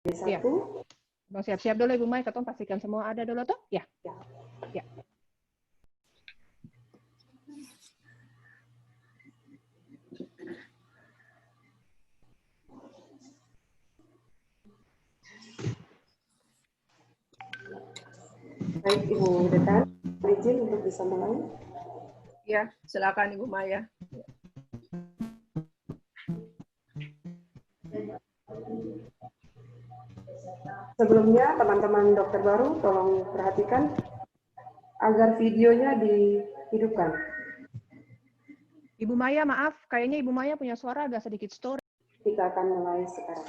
Ya. Satu. Mau siap-siap dulu Ibu Mai, ketong pastikan semua ada dulu tuh. Ya. Ya. Baik Ibu Dekan, izin untuk bisa mulai. Ya, silakan Ibu Maya. Sebelumnya, teman-teman dokter baru, tolong perhatikan agar videonya dihidupkan. Ibu Maya, maaf, kayaknya Ibu Maya punya suara agak sedikit story. Kita akan mulai sekarang.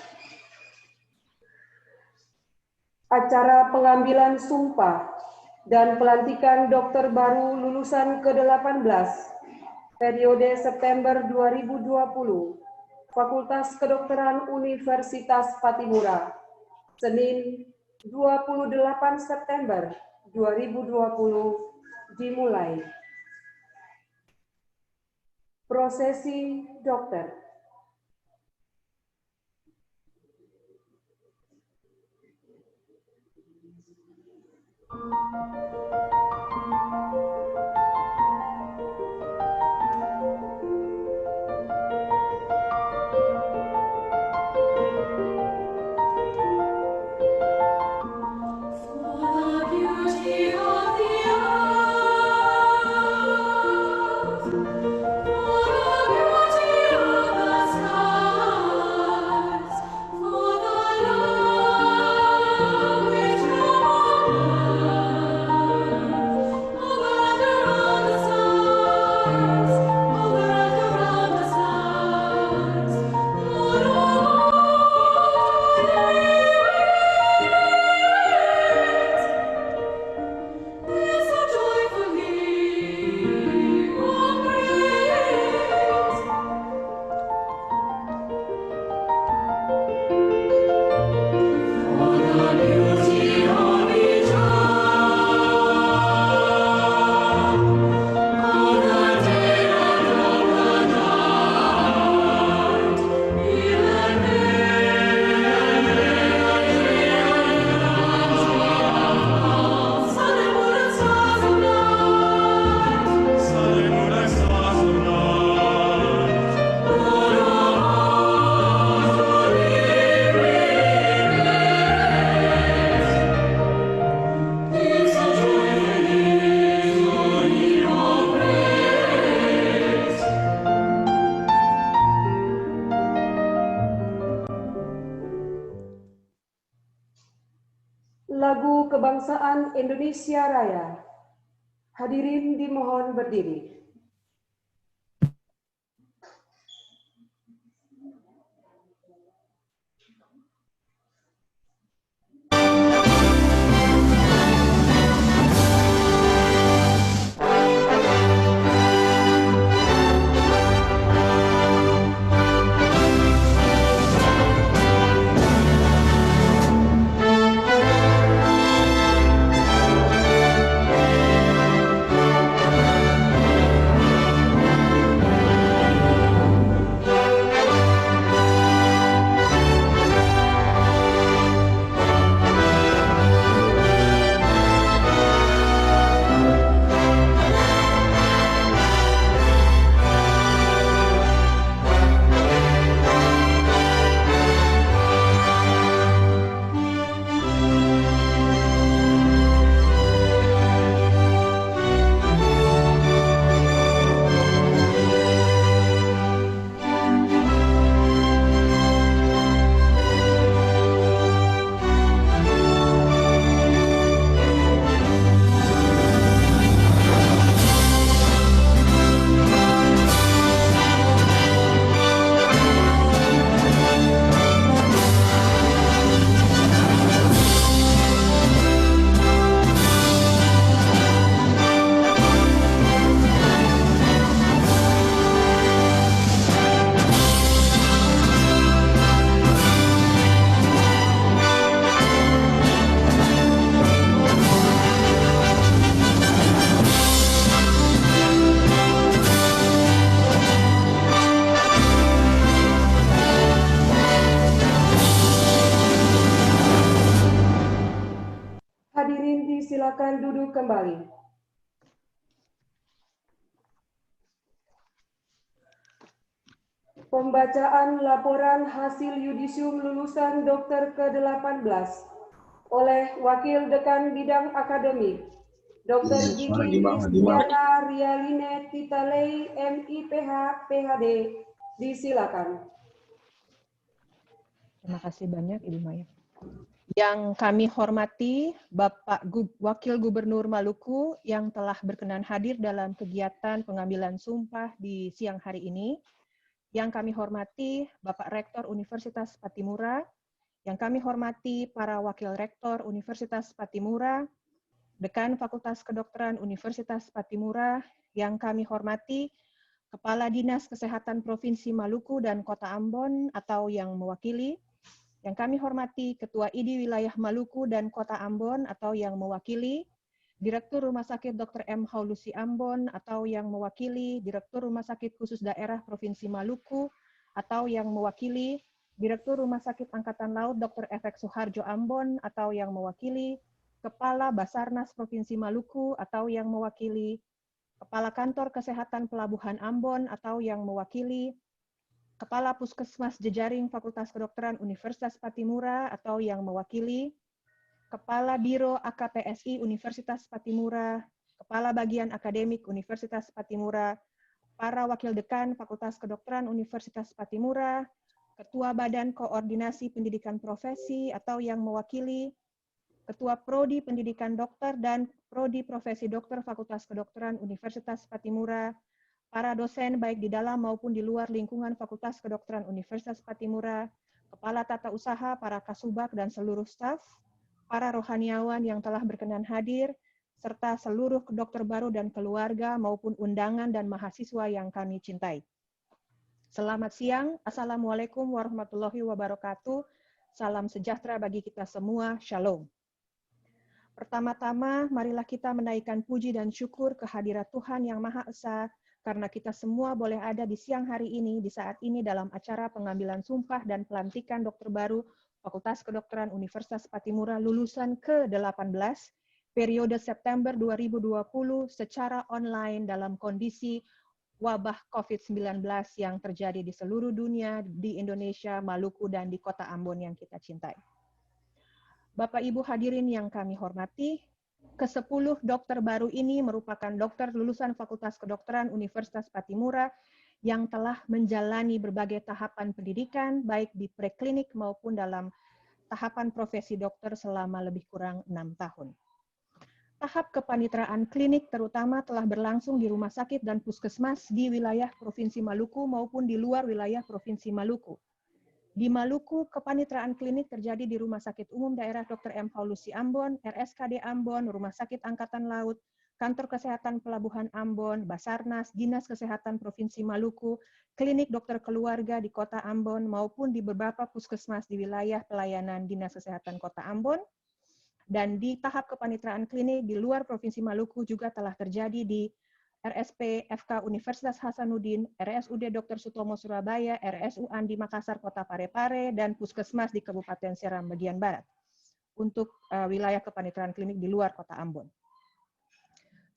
Acara pengambilan sumpah dan pelantikan dokter baru lulusan ke-18 periode September 2020 Fakultas Kedokteran Universitas Patimura, Senin 28 September 2020 dimulai. Prosesi dokter. Lagu Kebangsaan Indonesia Raya. Hadirin dimohon berdiri. silakan duduk kembali. Pembacaan laporan hasil yudisium lulusan dokter ke-18 oleh Wakil Dekan Bidang Akademik, Dr. Gigi Kristiana Rialine Titalei, MIPH, PhD, disilakan. Terima kasih banyak Ibu Maya. Yang kami hormati Bapak Wakil Gubernur Maluku yang telah berkenan hadir dalam kegiatan pengambilan sumpah di siang hari ini. Yang kami hormati Bapak Rektor Universitas Patimura, yang kami hormati para Wakil Rektor Universitas Patimura, Dekan Fakultas Kedokteran Universitas Patimura, yang kami hormati Kepala Dinas Kesehatan Provinsi Maluku dan Kota Ambon atau yang mewakili, yang kami hormati Ketua IDI Wilayah Maluku dan Kota Ambon atau yang mewakili, Direktur Rumah Sakit Dr. M. Haulusi Ambon atau yang mewakili, Direktur Rumah Sakit Khusus Daerah Provinsi Maluku atau yang mewakili, Direktur Rumah Sakit Angkatan Laut Dr. Efek Suharjo Ambon atau yang mewakili, Kepala Basarnas Provinsi Maluku atau yang mewakili, Kepala Kantor Kesehatan Pelabuhan Ambon atau yang mewakili, Kepala Puskesmas Jejaring Fakultas Kedokteran Universitas Patimura atau yang mewakili, Kepala Biro AKPSI Universitas Patimura, Kepala Bagian Akademik Universitas Patimura, para Wakil Dekan Fakultas Kedokteran Universitas Patimura, Ketua Badan Koordinasi Pendidikan Profesi atau yang mewakili, Ketua Prodi Pendidikan Dokter dan Prodi Profesi Dokter Fakultas Kedokteran Universitas Patimura, para dosen baik di dalam maupun di luar lingkungan Fakultas Kedokteran Universitas Patimura, Kepala Tata Usaha, para kasubag dan seluruh staf, para rohaniawan yang telah berkenan hadir, serta seluruh dokter baru dan keluarga maupun undangan dan mahasiswa yang kami cintai. Selamat siang, Assalamualaikum warahmatullahi wabarakatuh. Salam sejahtera bagi kita semua, Shalom. Pertama-tama, marilah kita menaikkan puji dan syukur kehadirat Tuhan Yang Maha Esa, karena kita semua boleh ada di siang hari ini, di saat ini dalam acara pengambilan sumpah dan pelantikan dokter baru Fakultas Kedokteran Universitas Patimura lulusan ke-18, periode September 2020 secara online dalam kondisi wabah COVID-19 yang terjadi di seluruh dunia, di Indonesia, Maluku, dan di Kota Ambon yang kita cintai. Bapak Ibu hadirin yang kami hormati, ke-10 dokter baru ini merupakan dokter lulusan Fakultas Kedokteran Universitas Patimura yang telah menjalani berbagai tahapan pendidikan, baik di preklinik maupun dalam tahapan profesi dokter selama lebih kurang 6 tahun. Tahap kepanitraan klinik terutama telah berlangsung di rumah sakit dan puskesmas di wilayah Provinsi Maluku maupun di luar wilayah Provinsi Maluku. Di Maluku, kepanitraan klinik terjadi di Rumah Sakit Umum Daerah Dr. M. Haulusi Ambon, RSKD Ambon, Rumah Sakit Angkatan Laut, Kantor Kesehatan Pelabuhan Ambon, Basarnas, Dinas Kesehatan Provinsi Maluku, Klinik Dokter Keluarga di Kota Ambon, maupun di beberapa puskesmas di wilayah pelayanan Dinas Kesehatan Kota Ambon. Dan di tahap kepanitraan klinik di luar Provinsi Maluku juga telah terjadi di RSP FK Universitas Hasanuddin, RSUD Dr. Sutomo Surabaya, RSU Andi Makassar Kota Parepare, dan Puskesmas di Kabupaten Seram bagian Barat untuk wilayah kepanitraan klinik di luar Kota Ambon.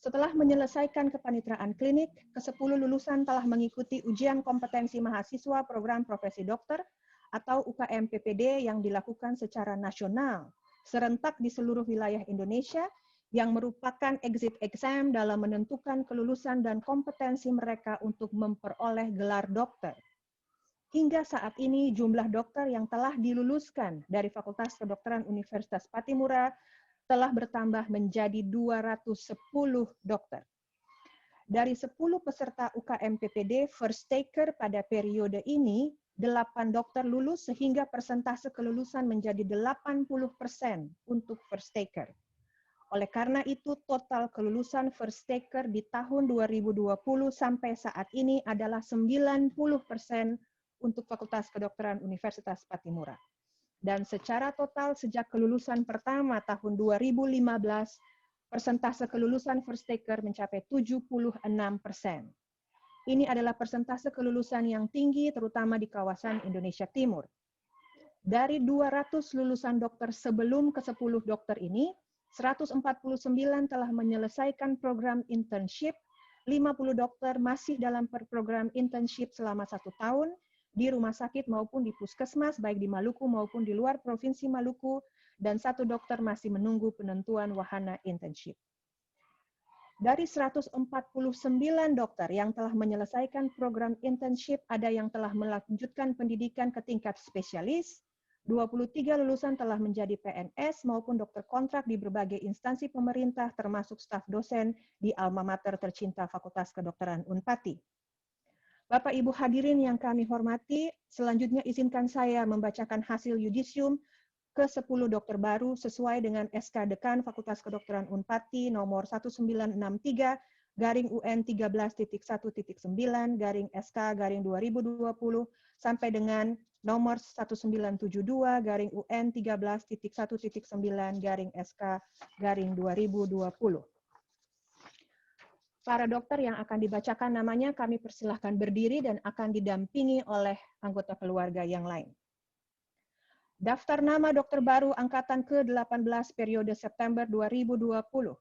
Setelah menyelesaikan kepanitraan klinik, ke-10 lulusan telah mengikuti ujian kompetensi mahasiswa program profesi dokter atau UKM PPD yang dilakukan secara nasional, serentak di seluruh wilayah Indonesia, yang merupakan exit exam dalam menentukan kelulusan dan kompetensi mereka untuk memperoleh gelar dokter. Hingga saat ini, jumlah dokter yang telah diluluskan dari Fakultas Kedokteran Universitas Patimura telah bertambah menjadi 210 dokter. Dari 10 peserta UKM PPD first taker pada periode ini, 8 dokter lulus sehingga persentase kelulusan menjadi 80% untuk first taker. Oleh karena itu, total kelulusan first taker di tahun 2020 sampai saat ini adalah 90% untuk Fakultas Kedokteran Universitas Patimura. Dan secara total sejak kelulusan pertama tahun 2015, persentase kelulusan first taker mencapai 76%. Ini adalah persentase kelulusan yang tinggi terutama di kawasan Indonesia Timur. Dari 200 lulusan dokter sebelum ke-10 dokter ini, 149 telah menyelesaikan program internship, 50 dokter masih dalam program internship selama 1 tahun, di rumah sakit maupun di puskesmas, baik di Maluku maupun di luar Provinsi Maluku, dan 1 dokter masih menunggu penentuan wahana internship. Dari 149 dokter yang telah menyelesaikan program internship, ada yang telah melanjutkan pendidikan ke tingkat spesialis, 23 lulusan telah menjadi PNS maupun dokter kontrak di berbagai instansi pemerintah, termasuk staf dosen di alma mater tercinta Fakultas Kedokteran Unpati. Bapak Ibu hadirin yang kami hormati, selanjutnya izinkan saya membacakan hasil yudisium ke-10 dokter baru sesuai dengan SK Dekan Fakultas Kedokteran Unpati nomor 1963/UN 13.1.9/SK/2020 sampai dengan nomor 1972/UN 13.1.9/SK/2020. Para dokter yang akan dibacakan namanya kami persilahkan berdiri dan akan didampingi oleh anggota keluarga yang lain. Daftar nama dokter baru angkatan ke-18 periode September 2020.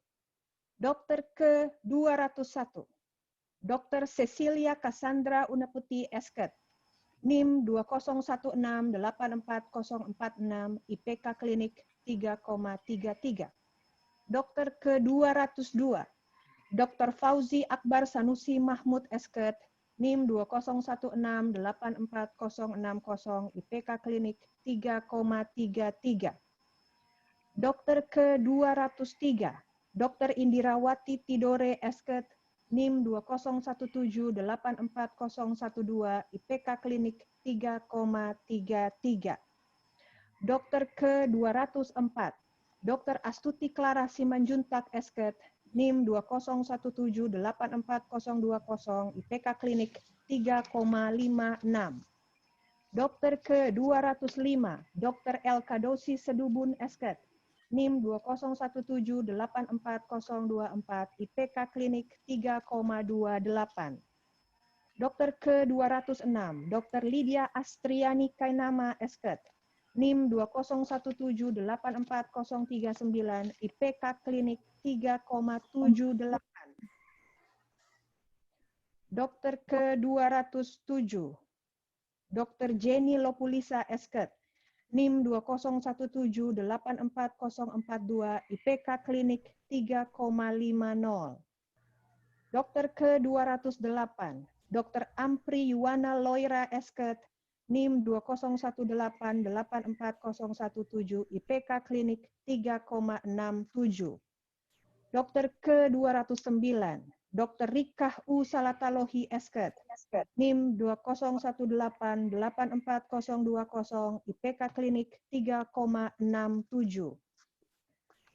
Dokter ke-201, Dr. Cecilia Cassandra Unaputi Esket, NIM 201684046, IPK Klinik 3,33. Dokter ke-202, Dr. Fauzi Akbar Sanusi Mahmud Esket, NIM 201684060, IPK Klinik 3,33. Dokter ke-203, Dr. Indirawati Tidore Esket, NIM 201784012, IPK Klinik 3,33. Dokter ke-204, Dr. Astuti Clara Simanjuntak Esket, NIM 201784020, IPK Klinik 3,56. Dokter ke-205, Dr. El Kadosi Sedubun Esket, NIM 201784024, IPK Klinik 3,28. Dokter ke-206, Dr. Lydia Astriani Kainama Esket, NIM 201784039, IPK Klinik 3,78. Dokter ke-207, Dr. Jenny Lopulisa Esket, NIM 201784042, IPK Klinik 3,50. Dokter ke-208, Dr. Ampri Yuwana Loira Esket, NIM 201884017, IPK Klinik 3,67. Dokter ke-209, Dr. Rikah U. Salatalohi Esket, NIM 201884020, IPK Klinik 3,67.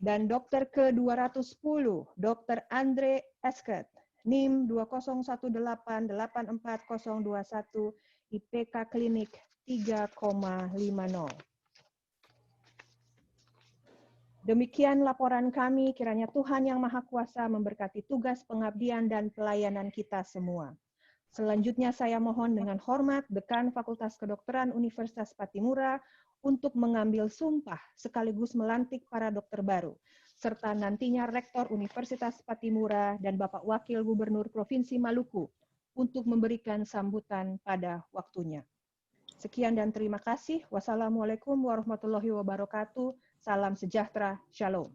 Dan dokter ke-210, Dr. Andre Esket, NIM 201884021, IPK Klinik 3,50. Demikian laporan kami, kiranya Tuhan Yang Maha Kuasa memberkati tugas pengabdian dan pelayanan kita semua. Selanjutnya saya mohon dengan hormat Dekan Fakultas Kedokteran Universitas Patimura untuk mengambil sumpah sekaligus melantik para dokter baru, serta nantinya Rektor Universitas Patimura dan Bapak Wakil Gubernur Provinsi Maluku untuk memberikan sambutan pada waktunya. Sekian dan terima kasih. Wassalamualaikum warahmatullahi wabarakatuh. Salam sejahtera. Shalom.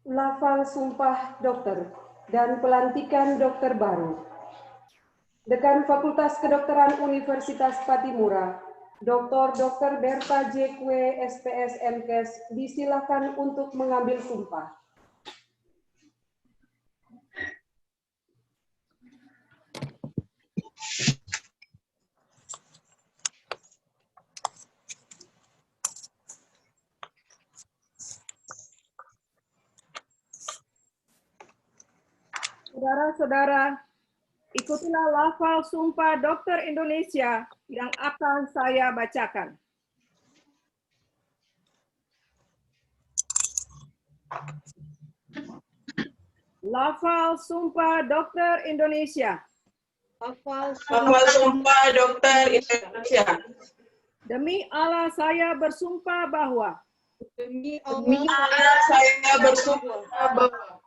Lafal sumpah dokter dan pelantikan dokter baru. Dekan Fakultas Kedokteran Universitas Patimura, Dr. Berta J. Kwe, SPS MKes, disilakan untuk mengambil sumpah. Saudara-saudara, ikutilah lafal sumpah dokter Indonesia yang akan saya bacakan. Lafal sumpah dokter Indonesia. Lafal sumpah dokter Indonesia. Demi Allah saya bersumpah bahwa Demi Demi Allah, Allah saya bersumpah bahwa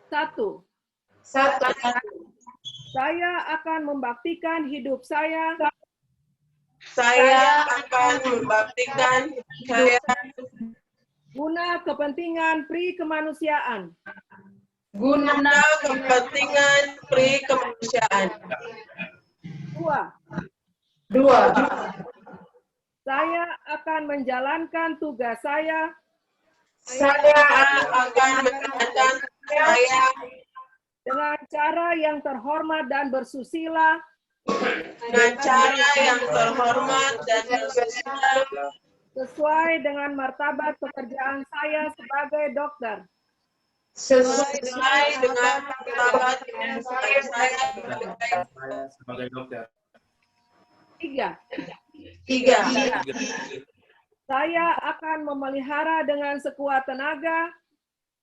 satu, satu, saya akan membaktikan hidup saya saya akan membaktikan saya guna kepentingan pri kemanusiaan. guna kepentingan pri kemanusiaan. Dua, 2. saya akan menjalankan tugas saya Saya akan menjalankan saya dengan cara yang terhormat dan bersusila dengan cara yang terhormat dan bersusila sesuai dengan martabat pekerjaan saya sebagai dokter. sesuai dengan martabat saya sebagai dokter. Tiga, 3. saya akan memelihara dengan sekuat tenaga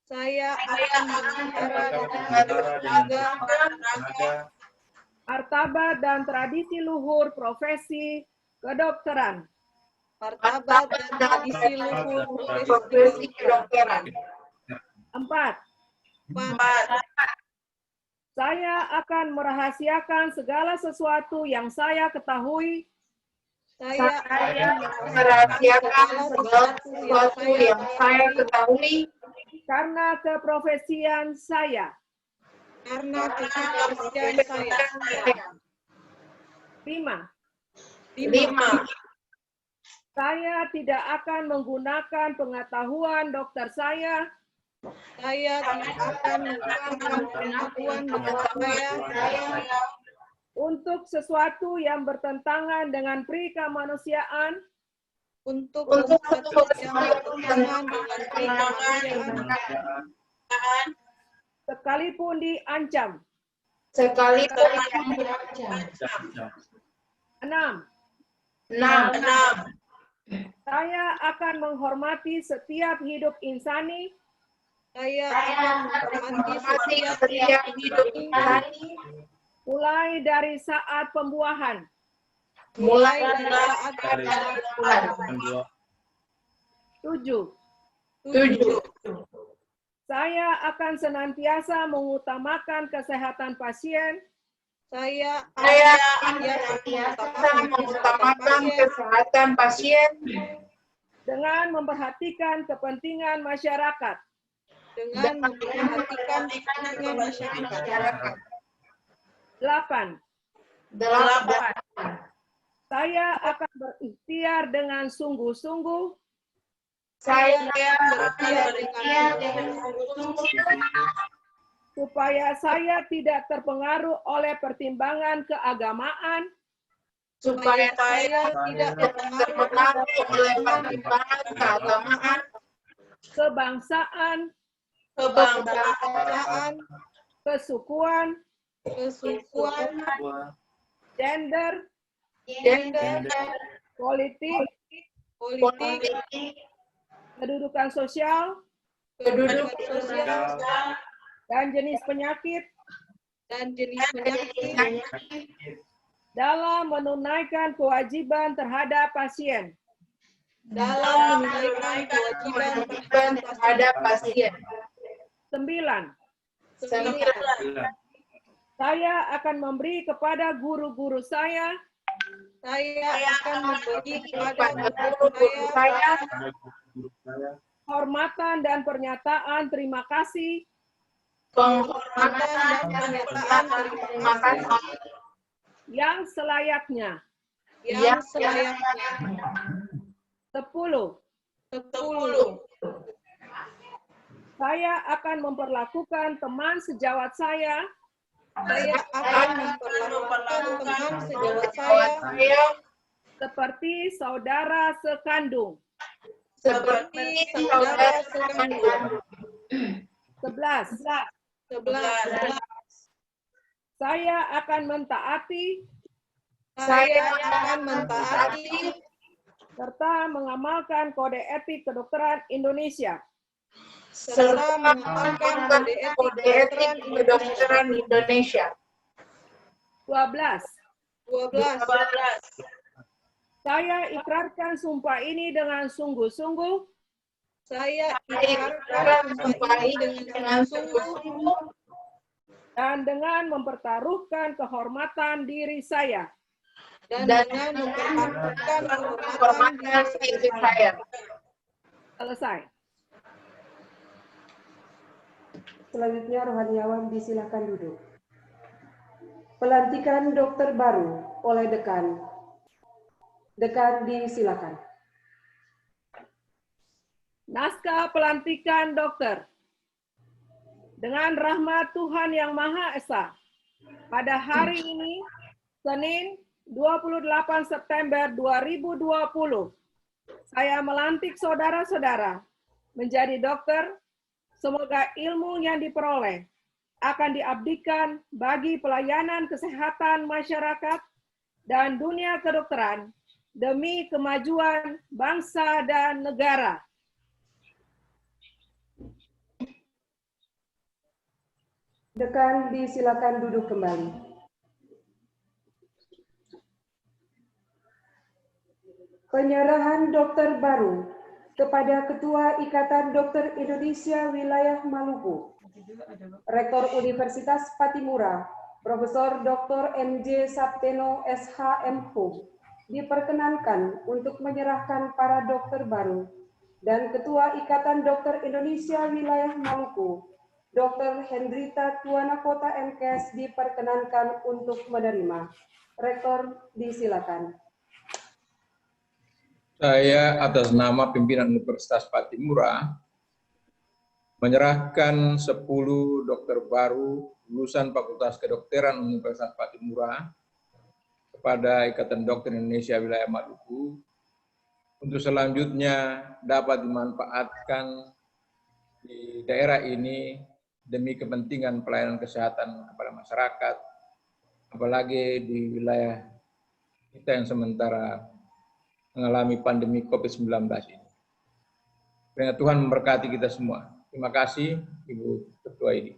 saya akan memelihara Apakah dengan berbicara dengan tenaga martabat dan tradisi luhur profesi kedokteran. martabat dan tradisi luhur profesi kedokteran. 4, 4. saya akan merahasiakan segala sesuatu yang saya ketahui saya Saya akan merahasiakan segala sesuatu yang saya ketahui karena keprofesian saya. karena keprofesian saya. 5, 5. saya tidak akan menggunakan pengetahuan dokter saya Saya tidak akan menggunakan pengetahuan dokter saya untuk sesuatu yang bertentangan dengan pri kemanusiaan untuk Untuk sesuatu yang bertentangan dengan pri kemanusiaan sekalipun diancam. sekalipun dirancang. 6, 6. saya akan menghormati setiap hidup insani Saya Saya akan akan menghormati menghormati setiap setiap hidup insani mulai dari saat pembuahan. mulai dari dari saat Tuhan. 7, 7. saya akan senantiasa mengutamakan kesehatan pasien saya Saya akan senantiasa mengutamakan kesehatan pasien dengan memperhatikan kepentingan masyarakat. dengan memperhatikan kepentingan masyarakat. 8, 8. saya akan berikhtiar dengan sungguh-sungguh Saya berikhtiar dengan sungguh-sungguh supaya saya tidak terpengaruh oleh pertimbangan keagamaan, supaya saya tidak terpengaruh oleh pertimbangan keagamaan, kebangsaan, kebangsaan, kesukuan, kesukuan, gender, gender, politik, politik, kedudukan sosial, kedudukan sosial, dan jenis penyakit dan jenis penyakit dalam menunaikan kewajiban terhadap pasien. dalam menunaikan kewajiban terhadap pasien. 9, 9. saya akan memberi kepada guru-guru saya Saya akan memberi kepada guru-guru saya hormatan dan pernyataan terima kasih penghormatan dan pernyataan terima kasih yang selayaknya. yang selayaknya. 10, 10. saya akan memperlakukan teman sejawat saya Saya akan memperlakukan teman sejawat saya seperti saudara sekandung. seperti saudara sekandung. 11, 11. saya akan mentaati Saya akan mentaati serta mengamalkan kode etik kedokteran Indonesia. serta mengamalkan kode etik kedokteran Indonesia. 12, 12. Saya ikrarkan sumpah ini dengan sungguh-sungguh Saya ikrarkan sumpah ini dengan sungguh-sungguh dan dengan mempertaruhkan kehormatan diri saya. dan dengan mempertaruhkan kehormatan diri saya. Selesai. Selanjutnya rohaniawan disilakan duduk. Pelantikan dokter baru oleh dekan. Dekan disilakan. Naskah pelantikan dokter. Dengan rahmat Tuhan Yang Maha Esa, pada hari ini, Senin 28 September 2020, saya melantik saudara-saudara menjadi dokter. Semoga ilmu yang diperoleh akan diabdikan bagi pelayanan kesehatan masyarakat dan dunia kedokteran demi kemajuan bangsa dan negara. Dekan disilakan duduk kembali. Penyerahan dokter baru kepada Ketua Ikatan Dokter Indonesia Wilayah Maluku, Rektor Universitas Patimura, Profesor Dr. M.J. Sapteno SHMH, diperkenankan untuk menyerahkan para dokter baru, dan Ketua Ikatan Dokter Indonesia Wilayah Maluku, Dr. Hendrita Tuanakota MKes, diperkenankan untuk menerima. Rektor disilakan. Saya atas nama pimpinan Universitas Patimura menyerahkan 10 dokter baru lulusan Fakultas Kedokteran Universitas Patimura kepada Ikatan Dokter Indonesia Wilayah Maluku untuk selanjutnya dapat dimanfaatkan di daerah ini demi kepentingan pelayanan kesehatan kepada masyarakat, apalagi di wilayah kita yang sementara mengalami pandemi COVID-19 ini. Kiranya Tuhan memberkati kita semua. Terima kasih, Ibu Ketua IDI.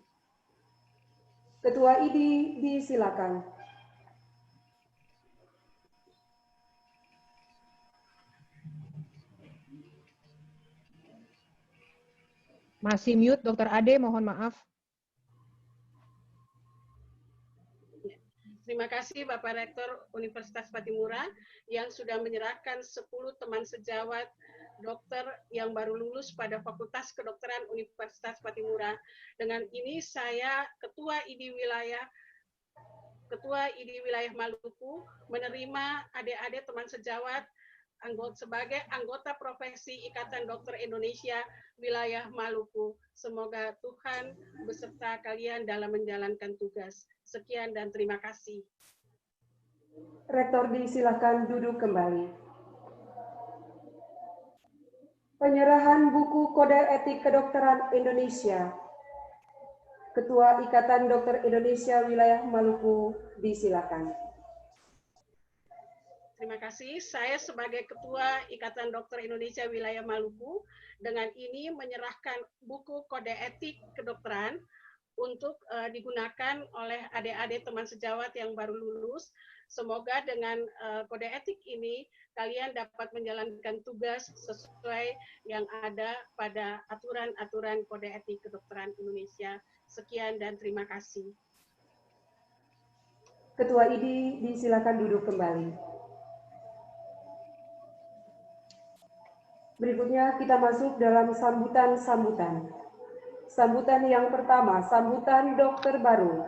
Ketua IDI disilakan. Masih mute, Dr. Ade, mohon maaf. Terima kasih Bapak Rektor Universitas Patimura yang sudah menyerahkan 10 teman sejawat dokter yang baru lulus pada Fakultas Kedokteran Universitas Patimura. Dengan ini saya Ketua IDI Wilayah Maluku menerima adik-adik teman sejawat sebagai anggota profesi Ikatan Dokter Indonesia Wilayah Maluku. Semoga Tuhan beserta kalian dalam menjalankan tugas. Sekian dan terima kasih. Rektor disilakan duduk kembali. Penyerahan buku Kode Etik Kedokteran Indonesia. Ketua Ikatan Dokter Indonesia Wilayah Maluku disilakan. Terima kasih. Saya sebagai Ketua Ikatan Dokter Indonesia Wilayah Maluku dengan ini menyerahkan buku Kode Etik Kedokteran untuk digunakan oleh adik-adik teman sejawat yang baru lulus. Semoga dengan kode etik ini kalian dapat menjalankan tugas sesuai yang ada pada aturan-aturan kode etik kedokteran Indonesia. Sekian dan terima kasih. Ketua IDI disilakan duduk kembali. Berikutnya kita masuk dalam sambutan-sambutan. Sambutan yang pertama, sambutan dokter baru.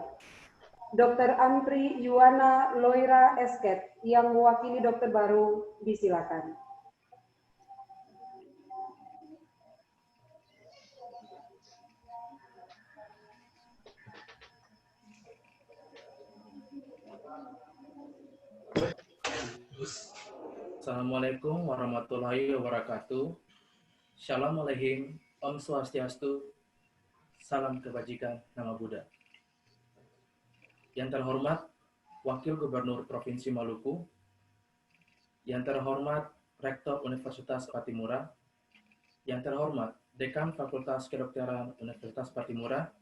Dr. Antri Yuwana Loira Esket yang mewakili dokter baru disilakan. Assalamualaikum warahmatullahi wabarakatuh. Shalom Aleichem, Om Swastiastu, salam kebajikan, nama Buddha. Yang terhormat Wakil Gubernur Provinsi Maluku, yang terhormat Rektor Universitas Patimura, yang terhormat Dekan Fakultas Kedokteran Universitas Patimura,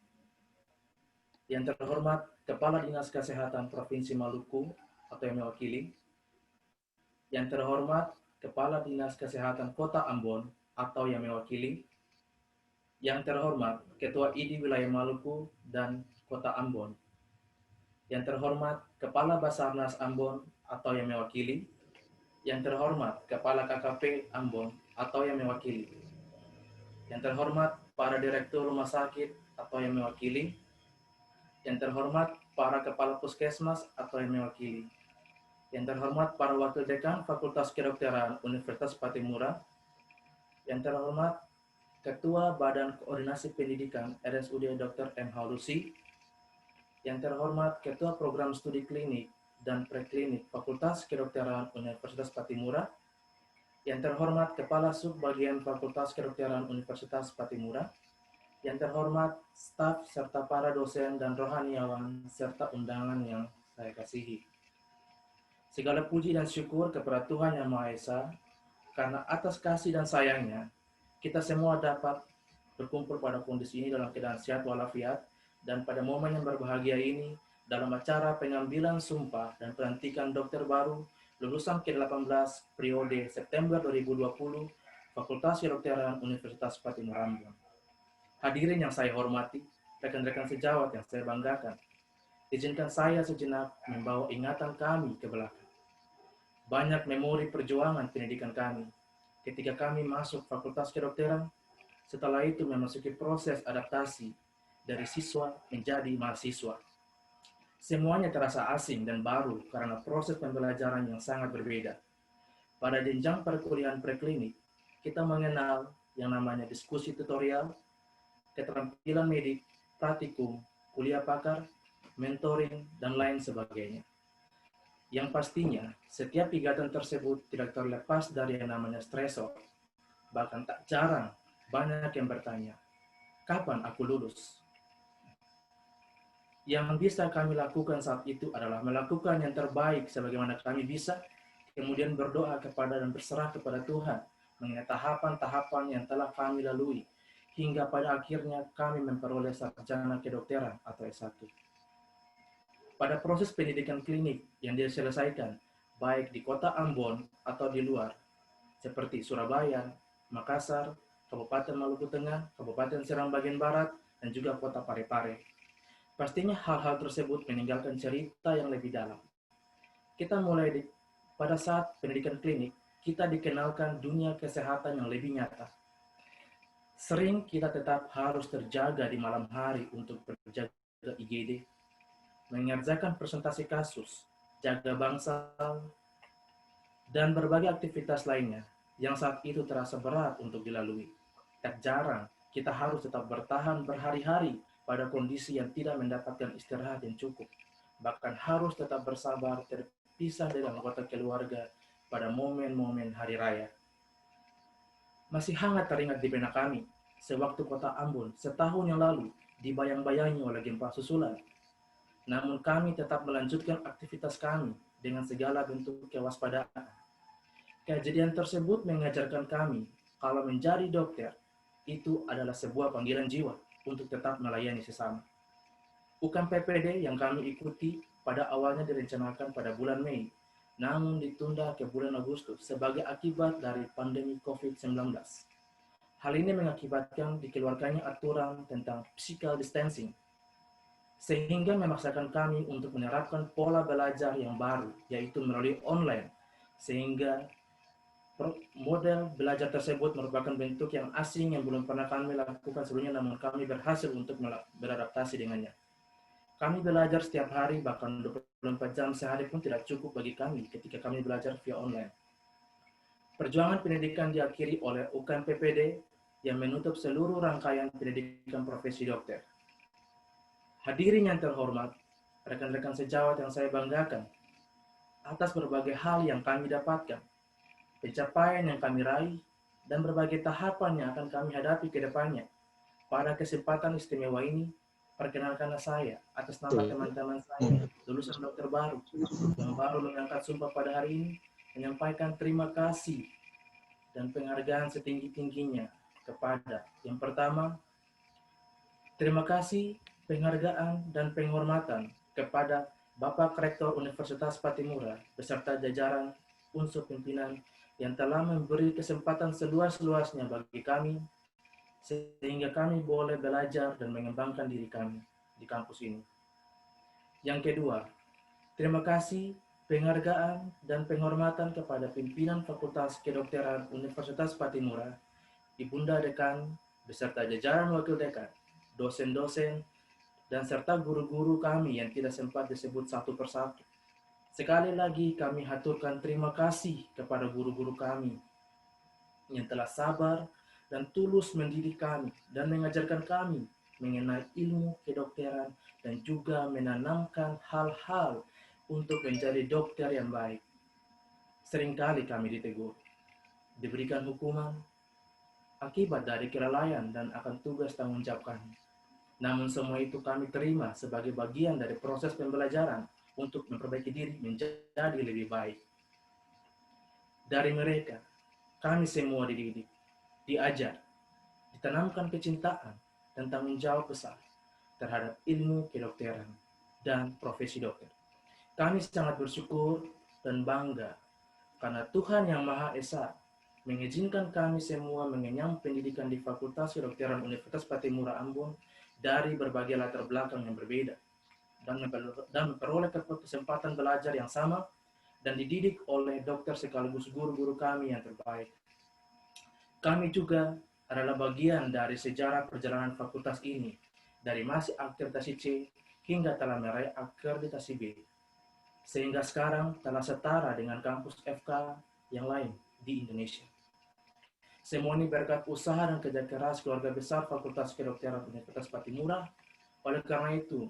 yang terhormat Kepala Dinas Kesehatan Provinsi Maluku atau yang mewakili, Yang terhormat Kepala Dinas Kesehatan Kota Ambon atau yang mewakili, yang terhormat Ketua ID Wilayah Maluku dan Kota Ambon, yang terhormat Kepala Basarnas Ambon atau yang mewakili, yang terhormat Kepala KKP Ambon atau yang mewakili, yang terhormat para Direktur Rumah Sakit atau yang mewakili, yang terhormat para Kepala Puskesmas atau yang mewakili, yang terhormat para Wakil Dekan Fakultas Kedokteran Universitas Patimura, yang terhormat Ketua Badan Koordinasi Pendidikan RSUD Dr. M. Haulusi, yang terhormat Ketua Program Studi Klinik dan Preklinik Fakultas Kedokteran Universitas Patimura, yang terhormat Kepala Subbagian Fakultas Kedokteran Universitas Patimura, yang terhormat staf serta para dosen dan rohaniawan serta undangan yang saya kasihi. Segala puji dan syukur kepada Tuhan Yang Maha Esa, karena atas kasih dan sayangnya, kita semua dapat berkumpul pada kondisi ini dalam keadaan sehat walafiat, dan pada momen yang berbahagia ini, dalam acara pengambilan sumpah dan pelantikan dokter baru, lulusan ke-18 periode September 2020, Fakultas Kedokteran Universitas Patimura Ambon. Hadirin yang saya hormati, rekan-rekan sejawat yang saya banggakan, izinkan saya sejenak membawa ingatan kami ke belakang. Banyak memori perjuangan pendidikan kami ketika kami masuk Fakultas Kedokteran, setelah itu memasuki proses adaptasi dari siswa menjadi mahasiswa. Semuanya terasa asing dan baru karena proses pembelajaran yang sangat berbeda. Pada jenjang perkuliahan preklinik, kita mengenal yang namanya diskusi tutorial, keterampilan medik, praktikum, kuliah pakar, mentoring, dan lain sebagainya. Yang pastinya, setiap kegiatan tersebut tidak terlepas dari yang namanya stresor. Bahkan tak jarang, banyak yang bertanya, kapan aku lulus? Yang bisa kami lakukan saat itu adalah melakukan yang terbaik sebagaimana kami bisa, kemudian berdoa kepada dan berserah kepada Tuhan mengenai tahapan-tahapan yang telah kami lalui, hingga pada akhirnya kami memperoleh sarjana kedokteran atau S1. Pada proses pendidikan klinik yang diselesaikan, baik di kota Ambon atau di luar, seperti Surabaya, Makassar, Kabupaten Maluku Tengah, Kabupaten Serang bagian Barat, dan juga kota Parepare. Pastinya hal-hal tersebut meninggalkan cerita yang lebih dalam. Kita mulai pada saat pendidikan klinik, kita dikenalkan dunia kesehatan yang lebih nyata. Sering kita tetap harus terjaga di malam hari untuk berjaga IGD, mengerjakan presentasi kasus, jaga bangsal, dan berbagai aktivitas lainnya yang saat itu terasa berat untuk dilalui. Tak jarang kita harus tetap bertahan berhari-hari pada kondisi yang tidak mendapatkan istirahat yang cukup, bahkan harus tetap bersabar terpisah dari anggota keluarga pada momen-momen hari raya. Masih hangat teringat di benak kami, sewaktu kota Ambon setahun yang lalu dibayang-bayangi oleh gempa susulan. Namun kami tetap melanjutkan aktivitas kami dengan segala bentuk kewaspadaan. Kejadian tersebut mengajarkan kami kalau menjadi dokter itu adalah sebuah panggilan jiwa untuk tetap melayani sesama. UKM PPD yang kami ikuti pada awalnya direncanakan pada bulan Mei, namun ditunda ke bulan Agustus sebagai akibat dari pandemi COVID-19. Hal ini mengakibatkan dikeluarkannya aturan tentang physical distancing, sehingga memaksakan kami untuk menerapkan pola belajar yang baru, yaitu melalui online, sehingga model belajar tersebut merupakan bentuk yang asing yang belum pernah kami lakukan sebelumnya, namun kami berhasil untuk beradaptasi dengannya. Kami belajar setiap hari, bahkan 24 jam sehari pun tidak cukup bagi kami ketika kami belajar via online. Perjuangan pendidikan diakhiri oleh UKM PPD yang menutup seluruh rangkaian pendidikan profesi dokter. Hadirin yang terhormat, rekan-rekan sejawat yang saya banggakan, atas berbagai hal yang kami dapatkan, pencapaian yang kami raih, dan berbagai tahapan yang akan kami hadapi ke depannya. Pada kesempatan istimewa ini, perkenalkanlah saya atas nama teman-teman saya, lulusan dokter baru, yang baru mengangkat sumpah pada hari ini, menyampaikan terima kasih dan penghargaan setinggi-tingginya kepada yang pertama, terima kasih, penghargaan, dan penghormatan kepada Bapak Rektor Universitas Patimura beserta jajaran unsur pimpinan yang telah memberi kesempatan seluas-luasnya bagi kami, sehingga kami boleh belajar dan mengembangkan diri kami di kampus ini. Yang kedua, terima kasih, penghargaan, dan penghormatan kepada pimpinan Fakultas Kedokteran Universitas Patimura, Ibunda Dekan, beserta jajaran wakil dekan, dosen-dosen, dan serta guru-guru kami yang tidak sempat disebut satu persatu. Sekali lagi kami haturkan terima kasih kepada guru-guru kami yang telah sabar dan tulus mendidik kami dan mengajarkan kami mengenai ilmu kedokteran dan juga menanamkan hal-hal untuk menjadi dokter yang baik. Seringkali kami ditegur, diberikan hukuman akibat dari kelalaian dan akan tugas tanggung jawab kami. Namun semua itu kami terima sebagai bagian dari proses pembelajaran untuk memperbaiki diri menjadi lebih baik. Dari mereka, kami semua dididik, diajar, ditanamkan kecintaan dan tanggung jawab besar terhadap ilmu kedokteran dan profesi dokter. Kami sangat bersyukur dan bangga karena Tuhan Yang Maha Esa mengizinkan kami semua mengenyam pendidikan di Fakultas Kedokteran Universitas Patimura Ambon dari berbagai latar belakang yang berbeda dan memperoleh kesempatan belajar yang sama dan dididik oleh dokter sekaligus guru-guru kami yang terbaik. Kami juga adalah bagian dari sejarah perjalanan fakultas ini dari masih akreditasi C hingga telah meraih akreditasi B, sehingga sekarang telah setara dengan kampus FK yang lain di Indonesia. Semua ini berkat usaha dan kerja keras keluarga besar Fakultas Kedokteran Universitas Patimura. Oleh karena itu,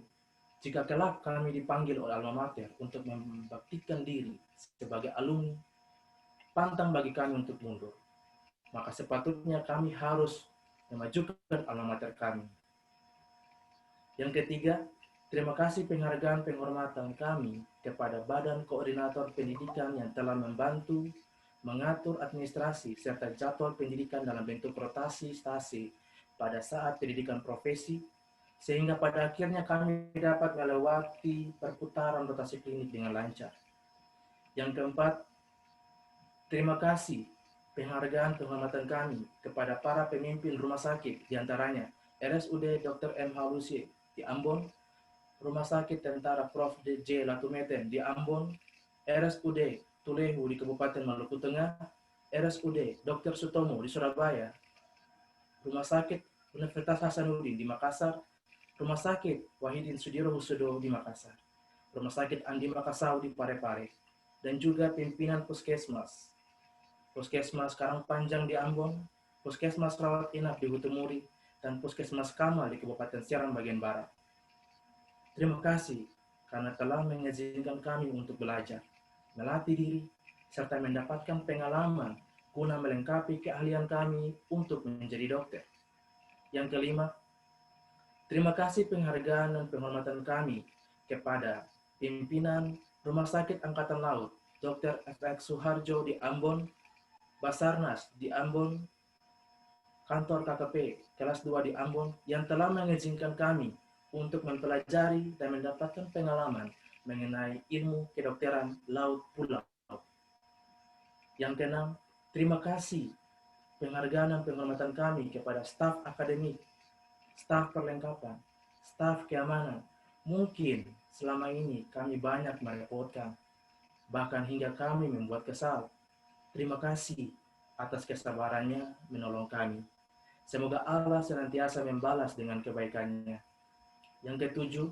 jika kelak kami dipanggil oleh alma mater untuk membaktikan diri sebagai alumni, pantang bagi kami untuk mundur. Maka sepatutnya kami harus memajukan alma mater kami. Yang ketiga, terima kasih penghargaan penghormatan kami kepada Badan Koordinator Pendidikan yang telah membantu mengatur administrasi serta jadwal pendidikan dalam bentuk rotasi stasi pada saat pendidikan profesi, sehingga pada akhirnya kami dapat melewati perputaran rotasi klinik dengan lancar. Yang keempat, terima kasih penghargaan penghormatan kami kepada para pemimpin rumah sakit, diantaranya RSUD Dr. M. Halusi di Ambon, Rumah Sakit Tentara Prof. D.J. Latumeten di Ambon, RSUD Tulehu di Kabupaten Maluku Tengah, RSUD Dr. Sutomo di Surabaya, Rumah Sakit Universitas Hasanuddin di Makassar, Rumah Sakit Wahidin Sudirohusodo di Makassar, Rumah Sakit Andi Makassau di Parepare, dan juga pimpinan Puskesmas Karangpanjang di Ambon, Puskesmas Rawat Inap di Hutumuri, dan Puskesmas Kamal di Kabupaten Serang bagian Barat. Terima kasih karena telah mengizinkan kami untuk belajar, melatih diri, serta mendapatkan pengalaman guna melengkapi keahlian kami untuk menjadi dokter. Yang kelima, terima kasih penghargaan dan penghormatan kami kepada pimpinan Rumah Sakit Angkatan Laut, Dr. F.X. Suharjo di Ambon, Basarnas di Ambon, Kantor KKP kelas 2 di Ambon, yang telah mengizinkan kami untuk mempelajari dan mendapatkan pengalaman mengenai ilmu kedokteran laut pulau. Yang keenam, terima kasih penghargaan dan penghormatan kami kepada staf akademik, staf perlengkapan, staf keamanan. Mungkin selama ini kami banyak merepotkan, bahkan hingga kami membuat kesal. Terima kasih atas kesabarannya menolong kami. Semoga Allah senantiasa membalas dengan kebaikannya. Yang ketujuh,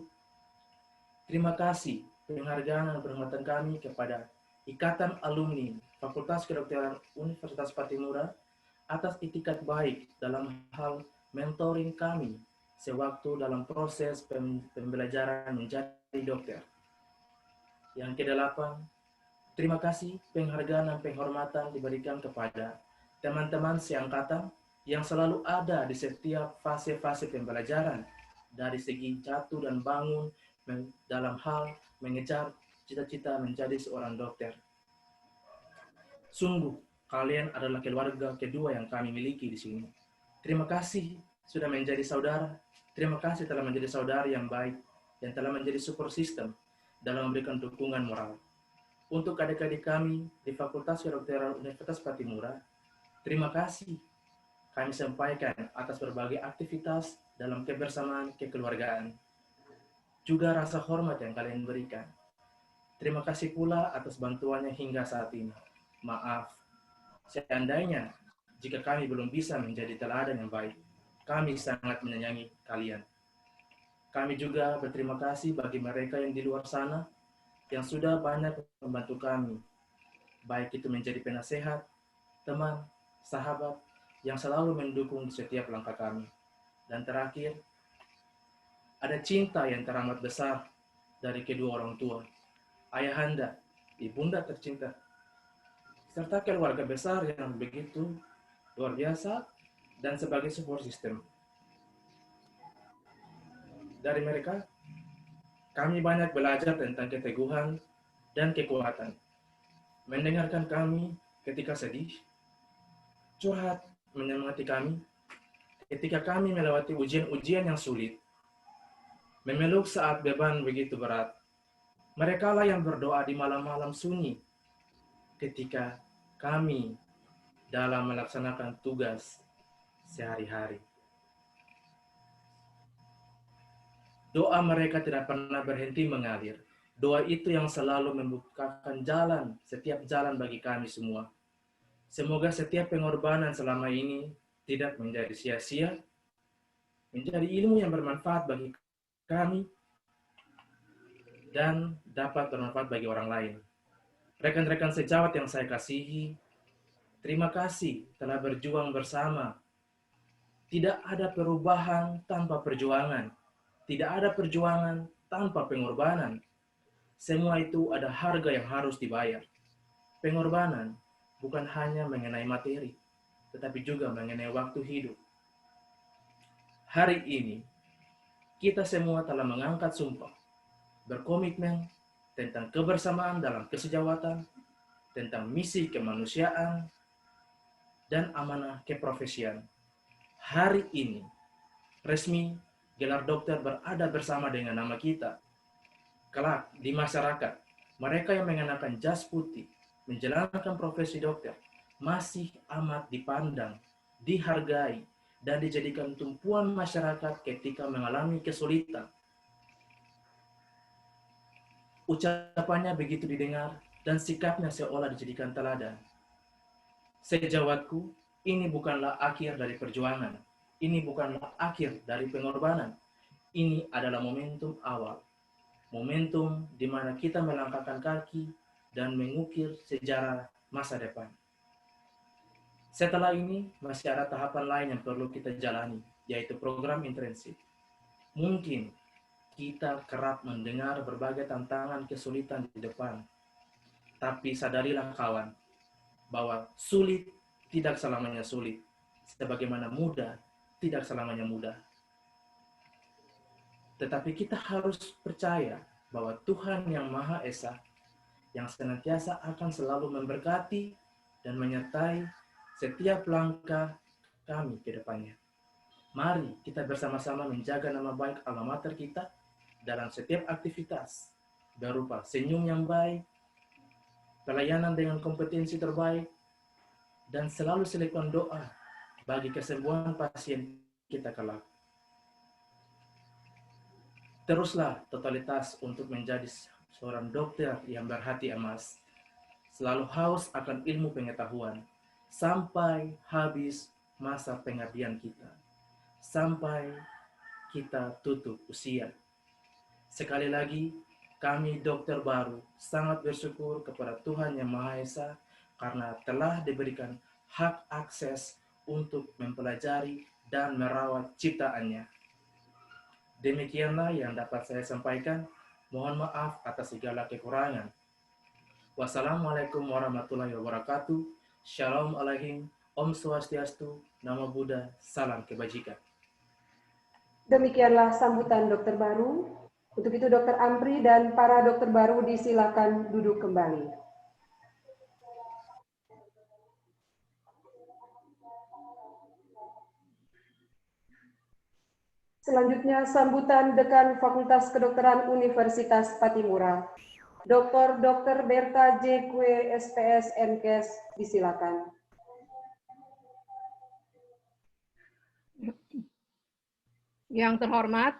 terima kasih penghargaan dan penghormatan kami kepada Ikatan Alumni Fakultas Kedokteran Universitas Patimura atas itikat baik dalam hal mentoring kami sewaktu dalam proses pembelajaran menjadi dokter. Yang kedelapan, terima kasih penghargaan dan penghormatan diberikan kepada teman-teman seangkatan yang selalu ada di setiap fase-fase pembelajaran, dari segi jatuh dan bangun dalam hal mengejar cita-cita menjadi seorang dokter. Sungguh, kalian adalah keluarga kedua yang kami miliki di sini. Terima kasih sudah menjadi saudara. Terima kasih telah menjadi saudara yang baik, yang telah menjadi support system dalam memberikan dukungan moral. Untuk adik-adik kami di Fakultas Kedokteran Universitas Patimura, terima kasih kami sampaikan atas berbagai aktivitas dalam kebersamaan kekeluargaan. Juga rasa hormat yang kalian berikan. Terima kasih pula atas bantuannya hingga saat ini. Maaf, seandainya jika kami belum bisa menjadi teladan yang baik, kami sangat menyayangi kalian. Kami juga berterima kasih bagi mereka yang di luar sana yang sudah banyak membantu kami, baik itu menjadi penasehat, teman, sahabat yang selalu mendukung di setiap langkah kami. Dan terakhir, ada cinta yang teramat besar dari kedua orang tua, ayahanda, ibunda tercinta, serta keluarga besar yang begitu luar biasa dan sebagai support system. Dari mereka, kami banyak belajar tentang keteguhan dan kekuatan. Mendengarkan kami ketika sedih, curhat menyemangati kami ketika kami melewati ujian-ujian yang sulit, memeluk saat beban begitu berat. Mereka lah yang berdoa di malam-malam sunyi ketika kami dalam melaksanakan tugas sehari-hari. Doa mereka tidak pernah berhenti mengalir. Doa itu yang selalu membukakan jalan, setiap jalan bagi kami semua. Semoga setiap pengorbanan selama ini tidak menjadi sia-sia, menjadi ilmu yang bermanfaat bagi kami, dan dapat bermanfaat bagi orang lain. Rekan-rekan sejawat yang saya kasihi, terima kasih telah berjuang bersama. Tidak ada perubahan tanpa perjuangan. Tidak ada perjuangan tanpa pengorbanan. Semua itu ada harga yang harus dibayar. Pengorbanan bukan hanya mengenai materi, tetapi juga mengenai waktu hidup. Hari ini, kita semua telah mengangkat sumpah, berkomitmen tentang kebersamaan dalam kesejawatan, tentang misi kemanusiaan, dan amanah keprofesian. Hari ini, resmi gelar dokter berada bersama dengan nama kita. Kelak di masyarakat, mereka yang mengenakan jas putih, menjalankan profesi dokter, masih amat dipandang, dihargai, dan dijadikan tumpuan masyarakat ketika mengalami kesulitan. Ucapannya begitu didengar, dan sikapnya seolah dijadikan teladan. Sejawatku, ini bukanlah akhir dari perjuangan. Ini bukanlah akhir dari pengorbanan. Ini adalah momentum awal. Momentum di mana kita melangkahkan kaki dan mengukir sejarah masa depan. Setelah ini, masih ada tahapan lain yang perlu kita jalani, yaitu program internship. Mungkin kita kerap mendengar berbagai tantangan kesulitan di depan. Tapi sadarilah kawan, bahwa sulit tidak selamanya sulit. Sebagaimana mudah tidak selamanya mudah. Tetapi kita harus percaya bahwa Tuhan yang Maha Esa, yang senantiasa akan selalu memberkati dan menyertai setiap langkah kami ke depannya. Mari kita bersama-sama menjaga nama baik alma mater kita dalam setiap aktivitas, berupa senyum yang baik, pelayanan dengan kompetensi terbaik, dan selalu selipkan doa bagi kesembuhan pasien kita kelak. Teruslah totalitas untuk menjadi seorang dokter yang berhati emas, selalu haus akan ilmu pengetahuan, sampai habis masa pengabdian kita, sampai kita tutup usia. Sekali lagi, kami dokter baru sangat bersyukur kepada Tuhan Yang Maha Esa karena telah diberikan hak akses untuk mempelajari dan merawat ciptaannya. Demikianlah yang dapat saya sampaikan. Mohon maaf atas segala kekurangan. Wassalamualaikum warahmatullahi wabarakatuh. Shalom alaikum. Om Swastiastu. Namo Buddha. Salam kebajikan. Demikianlah sambutan dokter baru. Untuk itu Dokter Ampri dan para dokter baru disilakan duduk kembali. Selanjutnya sambutan Dekan Fakultas Kedokteran Universitas Patimura, Dr. Berta J. Kue, SPS, MKes, disilakan. Yang terhormat,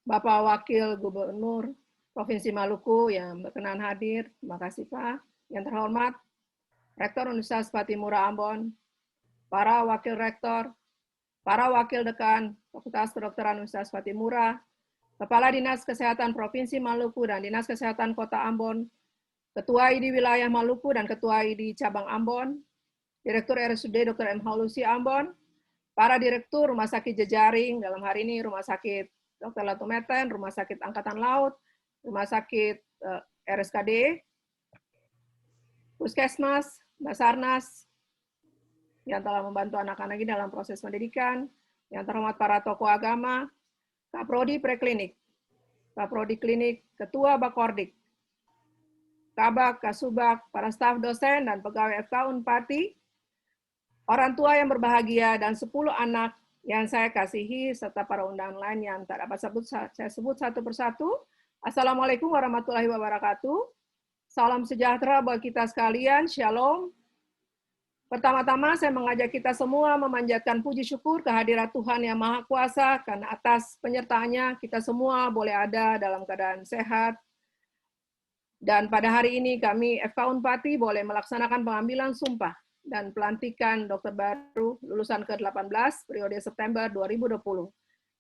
Bapak Wakil Gubernur Provinsi Maluku yang berkenan hadir, terima kasih Pak. Yang terhormat, Rektor Universitas Patimura Ambon, para Wakil Rektor, para Wakil Dekan Fakultas Kedokteran Universitas Patimura, Kepala Dinas Kesehatan Provinsi Maluku dan Dinas Kesehatan Kota Ambon, Ketua ID Wilayah Maluku dan Ketua ID Cabang Ambon, Direktur RSUD Dr. M. Haulusi Ambon, para Direktur Rumah Sakit Jejaring, dalam hari ini Rumah Sakit Dr. Latumeten, Rumah Sakit Angkatan Laut, Rumah Sakit RSKD, Puskesmas, Basarnas, yang telah membantu anak-anak ini dalam proses pendidikan, yang terhormat para tokoh agama, Kaprodi Preklinik, Kaprodi Klinik, Ketua Bakordik, Kabak, Kasubag, para staf dosen dan pegawai FK Unpati, orang tua yang berbahagia, dan 10 anak yang saya kasihi, serta para undangan lain yang tak dapat saya sebut satu persatu. Assalamualaikum warahmatullahi wabarakatuh. Salam sejahtera buat kita sekalian, Shalom. Pertama-tama saya mengajak kita semua memanjatkan puji syukur kehadirat Tuhan Yang Maha Kuasa, karena atas penyertaannya kita semua boleh ada dalam keadaan sehat. Dan pada hari ini kami FK Unpati boleh melaksanakan pengambilan sumpah dan pelantikan dokter baru lulusan ke-18 periode September 2020.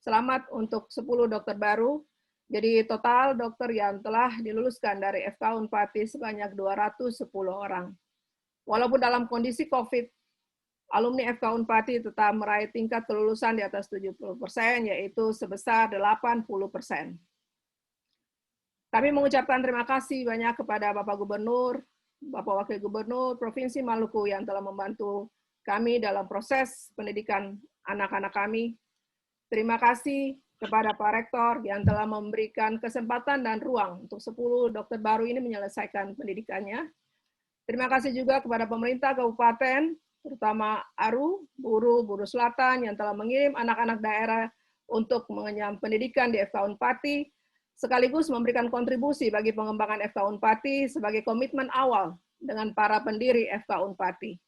Selamat untuk 10 dokter baru. Jadi total dokter yang telah diluluskan dari FK Unpati sebanyak 210 orang. Walaupun dalam kondisi COVID, alumni FK Unpati tetap meraih tingkat kelulusan di atas 70%, yaitu sebesar 80%. Kami mengucapkan terima kasih banyak kepada Bapak Gubernur, Bapak Wakil Gubernur Provinsi Maluku yang telah membantu kami dalam proses pendidikan anak-anak kami. Terima kasih kepada Pak Rektor yang telah memberikan kesempatan dan ruang untuk 10 dokter baru ini menyelesaikan pendidikannya. Terima kasih juga kepada pemerintah kabupaten, terutama ARU, Buru Selatan yang telah mengirim anak-anak daerah untuk mengenyam pendidikan di FK Unpati, sekaligus memberikan kontribusi bagi pengembangan FK Unpati sebagai komitmen awal dengan para pendiri FK Unpati.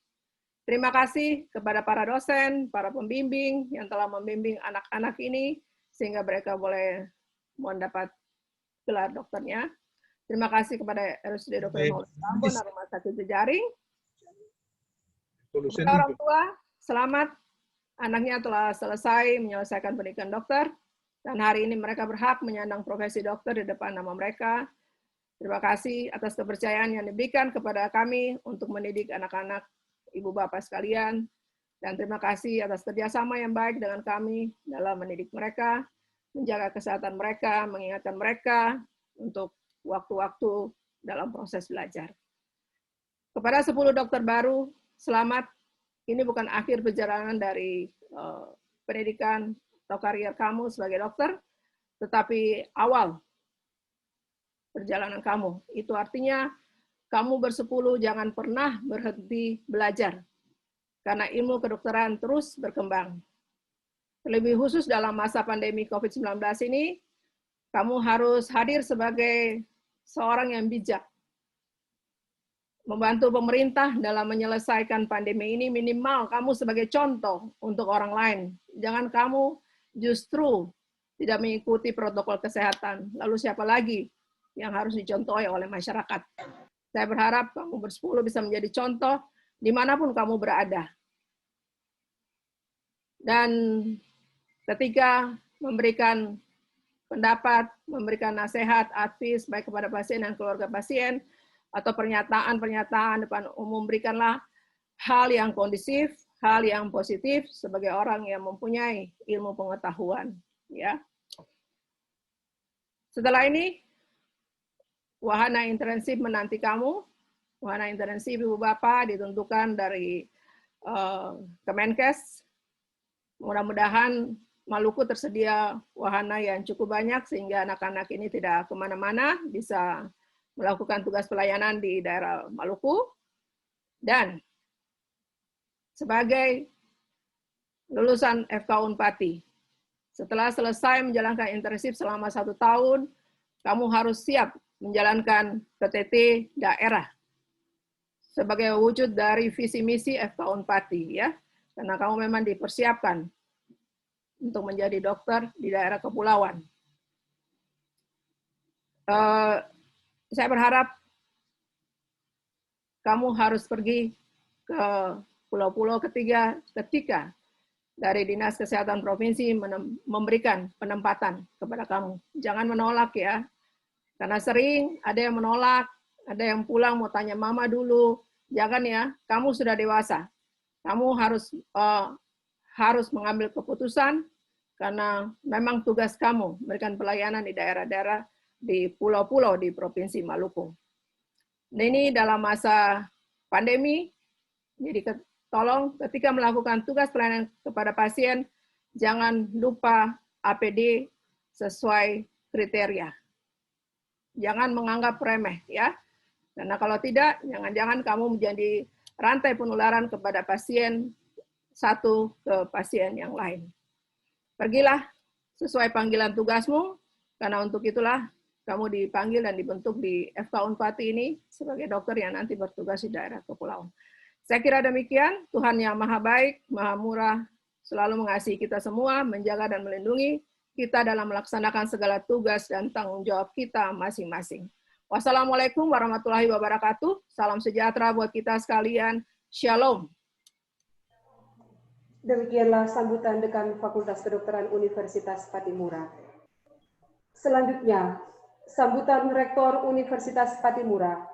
Terima kasih kepada para dosen, para pembimbing yang telah membimbing anak-anak ini, sehingga mereka boleh mendapat gelar dokternya. Terima kasih kepada RSUD Dr. Haulusi Ambon dan Rumah Sakit Jejaring. Kepada orang tua, selamat. Anaknya telah selesai menyelesaikan pendidikan dokter, dan hari ini mereka berhak menyandang profesi dokter di depan nama mereka. Terima kasih atas kepercayaan yang diberikan kepada kami untuk mendidik anak-anak ibu bapak sekalian, dan terima kasih atas kerjasama yang baik dengan kami dalam mendidik mereka, menjaga kesehatan mereka, mengingatkan mereka untuk waktu-waktu dalam proses belajar. Kepada 10 dokter baru, selamat. Ini bukan akhir perjalanan dari pendidikan atau karier kamu sebagai dokter, tetapi awal perjalanan kamu. Itu artinya kamu bersepuluh jangan pernah berhenti belajar, karena ilmu kedokteran terus berkembang. Terlebih khusus dalam masa pandemi COVID-19 ini, kamu harus hadir sebagai seorang yang bijak, membantu pemerintah dalam menyelesaikan pandemi ini. Minimal kamu sebagai contoh untuk orang lain. Jangan kamu justru tidak mengikuti protokol kesehatan. Lalu siapa lagi yang harus dicontohi oleh masyarakat? Saya berharap kamu bersepuluh bisa menjadi contoh dimanapun kamu berada. Dan ketika memberikan pendapat, memberikan nasihat, advice, baik kepada pasien dan keluarga pasien, atau pernyataan-pernyataan depan umum, berikanlah hal yang kondusif, hal yang positif sebagai orang yang mempunyai ilmu pengetahuan. Ya. Setelah ini, wahana intensif menanti kamu. Wahana intensif Ibu Bapak ditentukan dari Kemenkes. Mudah-mudahan Maluku tersedia wahana yang cukup banyak sehingga anak-anak ini tidak kemana-mana, bisa melakukan tugas pelayanan di daerah Maluku. Dan sebagai lulusan FK Unpati, setelah selesai menjalankan intensif selama 1 tahun, kamu harus siap menjalankan PTT daerah sebagai wujud dari visi misi FK Unpati ya, karena kamu memang dipersiapkan untuk menjadi dokter di daerah kepulauan. Saya berharap kamu harus pergi ke pulau-pulau ketika dari Dinas Kesehatan Provinsi memberikan penempatan kepada kamu. Jangan menolak ya, karena sering ada yang menolak, ada yang pulang mau tanya mama dulu. Jangan ya, kamu sudah dewasa. Kamu harus mengambil keputusan karena memang tugas kamu memberikan pelayanan di daerah-daerah di pulau-pulau di Provinsi Maluku. Nah, ini dalam masa pandemi, jadi tolong ketika melakukan tugas pelayanan kepada pasien, jangan lupa APD sesuai kriteria. Jangan menganggap remeh ya. Karena kalau tidak, jangan-jangan kamu menjadi rantai penularan kepada pasien satu ke pasien yang lain. Pergilah sesuai panggilan tugasmu, karena untuk itulah kamu dipanggil dan dibentuk di FK Unpati ini sebagai dokter yang nanti bertugas di daerah kepulauan. Saya kira demikian, Tuhan yang Maha Baik, Maha Murah, selalu mengasihi kita semua, menjaga dan melindungi kita dalam melaksanakan segala tugas dan tanggung jawab kita masing-masing. Wassalamualaikum warahmatullahi wabarakatuh. Salam sejahtera buat kita sekalian. Shalom. Demikianlah sambutan Dekan Fakultas Kedokteran Universitas Patimura. Selanjutnya, sambutan Rektor Universitas Patimura,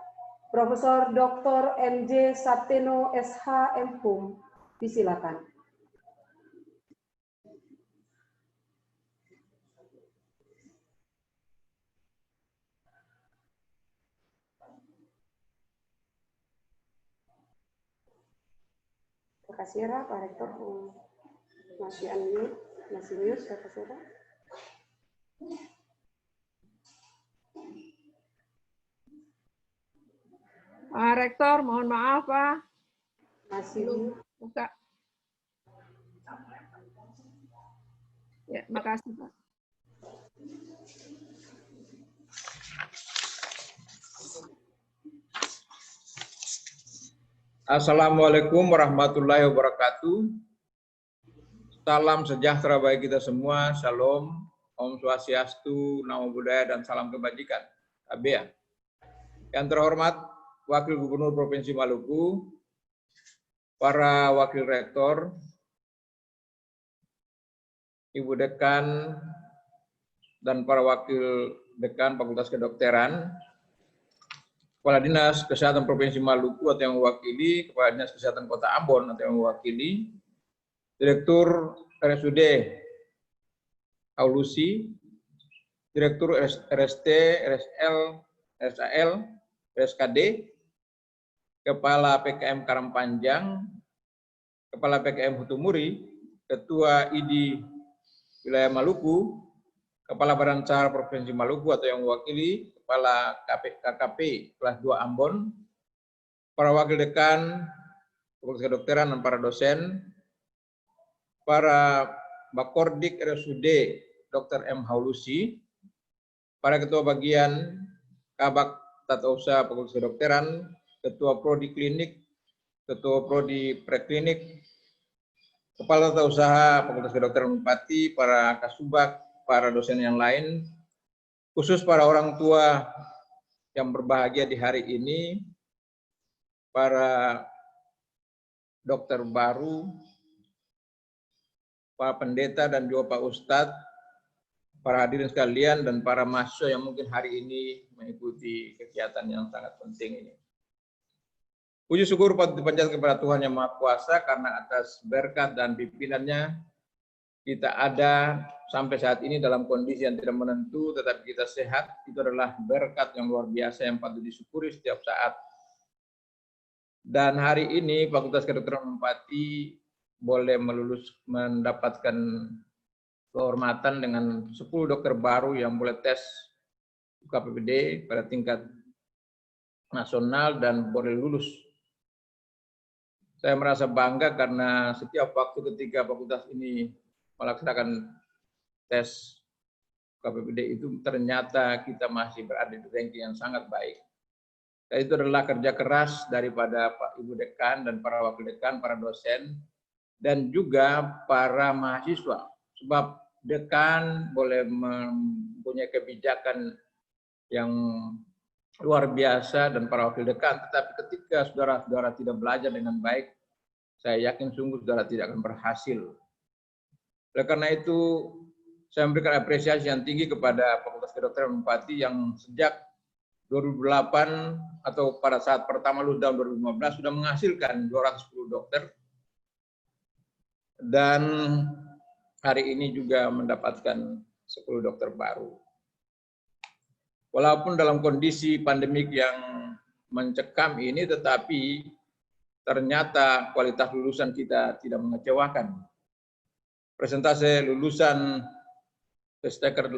Profesor Dr. M.J. Sapteno SH MPhum, disilakan. Terima kasih ya, Pak Rektor. Masih unmute, masih mute, Pak Rektor. Pak Rektor, mohon maaf Pak. Masih belum buka. Ya, makasih Pak. Assalamualaikum warahmatullahi wabarakatuh. Salam sejahtera bagi kita semua. Shalom, Om Swastiastu, Namo Buddhaya, dan salam kebajikan. Abia. Yang terhormat Wakil Gubernur Provinsi Maluku, para Wakil Rektor, Ibu Dekan, dan para Wakil Dekan Fakultas Kedokteran, Kepala Dinas Kesehatan Provinsi Maluku atau yang mewakili, Kepala Dinas Kesehatan Kota Ambon atau yang mewakili, Direktur RSUD Aulusi, Direktur RST, RSL, RSAL, RSKD, Kepala PKM Karangpanjang, Kepala PKM Hutumuri, Ketua ID Wilayah Maluku, Kepala Badan Sar Provinsi Maluku atau yang mewakili, Kepala KKP kelas 2 Ambon, para wakil dekan, Fakultas Kedokteran dan para dosen, para Bakordik RSUD Dr. M. Haulusi, para ketua bagian Kabak Tata Usaha Fakultas Kedokteran, Ketua Prodi Klinik, Ketua Prodi Preklinik, Kepala Tata Usaha Fakultas Kedokteran Unpati, para Kasubag, para dosen yang lain, khusus para orang tua yang berbahagia di hari ini, para dokter baru, para pendeta dan juga Pak Ustadz, para hadirin sekalian, dan para mahasiswa yang mungkin hari ini mengikuti kegiatan yang sangat penting ini. Puji syukur patut dipanjatkan kepada Tuhan Yang Maha Kuasa karena atas berkat dan pimpinannya kita ada sampai saat ini dalam kondisi yang tidak menentu, tetapi kita sehat. Itu adalah berkat yang luar biasa yang patut disyukuri setiap saat. Dan hari ini Fakultas Kedokteran Unpati boleh mendapatkan kehormatan dengan 10 dokter baru yang boleh tes UKPPD pada tingkat nasional dan boleh lulus. Saya merasa bangga karena setiap waktu ketika fakultas ini melaksanakan tes KPPD itu ternyata kita masih berada di ranking yang sangat baik. Dan itu adalah kerja keras daripada Pak Ibu Dekan dan para wakil dekan, para dosen, dan juga para mahasiswa. Sebab dekan boleh mempunyai kebijakan yang luar biasa dan para wakil dekan, tetapi ketika saudara-saudara tidak belajar dengan baik, saya yakin sungguh saudara tidak akan berhasil. Oleh karena itu, saya memberikan apresiasi yang tinggi kepada Fakultas Kedokteran Unpati yang sejak 2008 atau pada saat pertama lulus tahun 2015 sudah menghasilkan 210 dokter, dan hari ini juga mendapatkan 10 dokter baru. Walaupun dalam kondisi pandemik yang mencekam ini, tetapi ternyata kualitas lulusan kita tidak mengecewakan. Presentase lulusan Kesteker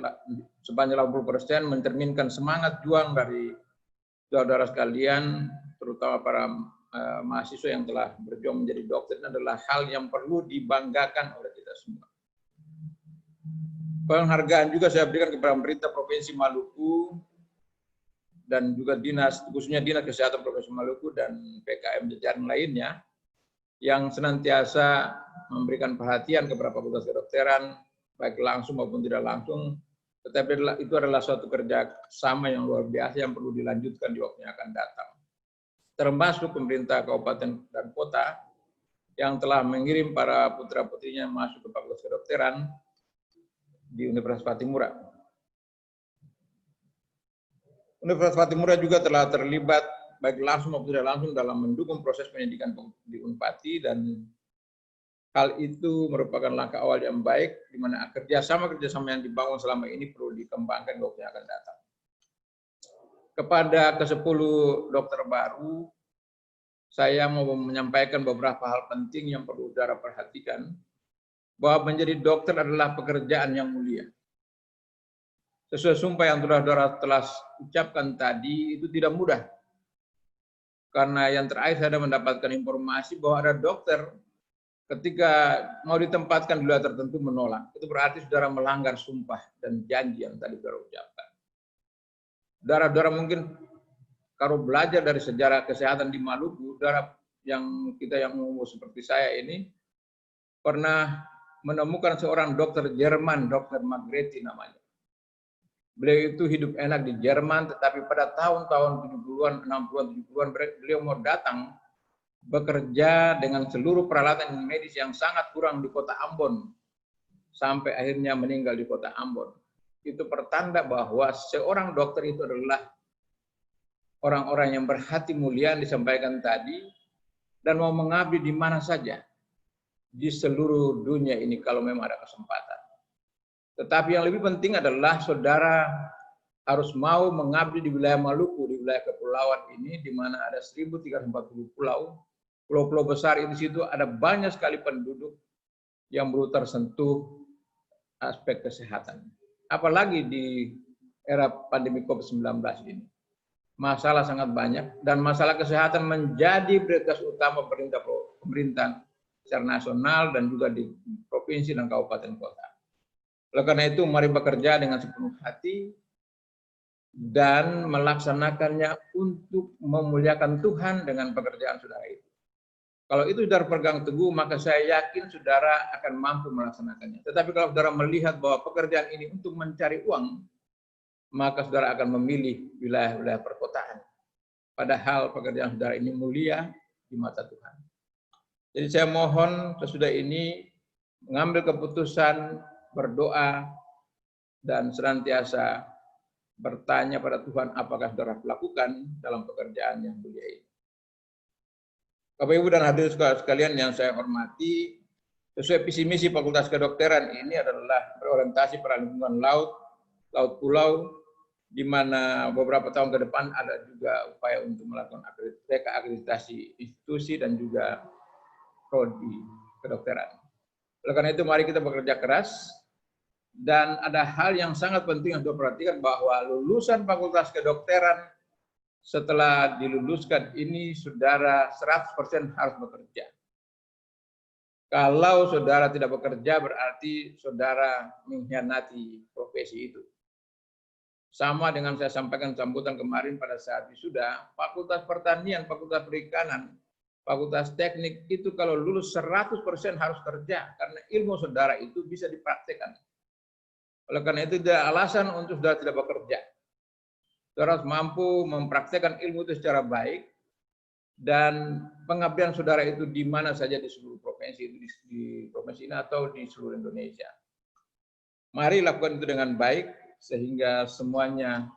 sebanyak 80% mencerminkan semangat juang dari saudara sekalian, terutama para mahasiswa yang telah berjuang menjadi dokter. Ini adalah hal yang perlu dibanggakan oleh kita semua. Penghargaan juga saya berikan kepada pemerintah Provinsi Maluku dan juga dinas, khususnya Dinas Kesehatan Provinsi Maluku dan PKM jajaran lainnya yang senantiasa memberikan perhatian kepada Fakultas Kedokteran, baik langsung maupun tidak langsung, tetapi itu adalah suatu kerja sama yang luar biasa yang perlu dilanjutkan di waktu yang akan datang. Termasuk pemerintah kabupaten dan kota yang telah mengirim para putra-putrinya masuk ke Fakultas Kedokteran di Universitas Patimura. Universitas Patimura juga telah terlibat baik langsung maupun tidak langsung dalam mendukung proses pendidikan di Unpati, dan hal itu merupakan langkah awal yang baik, di mana kerjasama yang dibangun selama ini perlu dikembangkan waktu yang akan datang. Kepada ke-10 dokter baru, saya mau menyampaikan beberapa hal penting yang perlu saudara perhatikan, bahwa menjadi dokter adalah pekerjaan yang mulia. Sesuai sumpah yang saudara-saudara telah ucapkan tadi, itu tidak mudah. Karena yang terakhir saya mendapatkan informasi bahwa ada dokter ketika mau ditempatkan di wilayah tertentu menolak. Itu berarti saudara melanggar sumpah dan janji yang tadi saudara ucapkan. Saudara-saudara mungkin kalau belajar dari sejarah kesehatan di Maluku, saudara yang umur seperti saya ini pernah menemukan seorang dokter Jerman, Dokter Magreti namanya. Beliau itu hidup enak di Jerman, tetapi pada tahun-tahun 70-an, 60-an, 70-an beliau mau datang bekerja dengan seluruh peralatan medis yang sangat kurang di kota Ambon, sampai akhirnya meninggal di kota Ambon. Itu pertanda bahwa seorang dokter itu adalah orang-orang yang berhati mulia yang disampaikan tadi, dan mau mengabdi di mana saja di seluruh dunia ini kalau memang ada kesempatan. Tetapi yang lebih penting adalah saudara harus mau mengabdi di wilayah Maluku, di wilayah kepulauan ini, di mana ada 1.340 pulau. Pulau-pulau besar di situ ada banyak sekali penduduk yang belum tersentuh aspek kesehatan. Apalagi di era pandemi COVID-19 ini. Masalah sangat banyak, dan masalah kesehatan menjadi prioritas utama pemerintah secara nasional dan juga di provinsi dan kabupaten kota. Oleh karena itu, mari bekerja dengan sepenuh hati dan melaksanakannya untuk memuliakan Tuhan dengan pekerjaan saudara itu. Kalau itu saudara pegang teguh, maka saya yakin saudara akan mampu melaksanakannya. Tetapi kalau saudara melihat bahwa pekerjaan ini untuk mencari uang, maka saudara akan memilih wilayah-wilayah perkotaan. Padahal pekerjaan saudara ini mulia di mata Tuhan. Jadi saya mohon sesudah ini mengambil keputusan, berdoa, dan senantiasa bertanya pada Tuhan apakah saudara lakukan dalam pekerjaan yang mulia ini. Bapak Ibu dan hadirin sekalian yang saya hormati, sesuai visi misi Fakultas Kedokteran ini adalah berorientasi pada lingkungan laut pulau, di mana beberapa tahun ke depan ada juga upaya untuk melakukan akreditasi institusi dan juga prodi kedokteran. Oleh karena itu mari kita bekerja keras. Dan ada hal yang sangat penting untuk perhatikan, bahwa lulusan Fakultas Kedokteran setelah diluluskan ini saudara 100% harus bekerja. Kalau saudara tidak bekerja berarti saudara mengkhianati profesi itu. sama dengan saya sampaikan sambutan kemarin pada saat wisuda, Fakultas Pertanian, Fakultas Perikanan, Fakultas Teknik itu kalau lulus 100% harus kerja karena ilmu saudara itu bisa dipraktekkan. Oleh karena itu tidak alasan untuk saudara tidak bekerja. Saudara harus mampu mempraktekkan ilmu itu secara baik dan pengabdian saudara itu di mana saja di seluruh provinsi, di provinsi ini atau di seluruh Indonesia. Mari lakukan itu dengan baik sehingga semuanya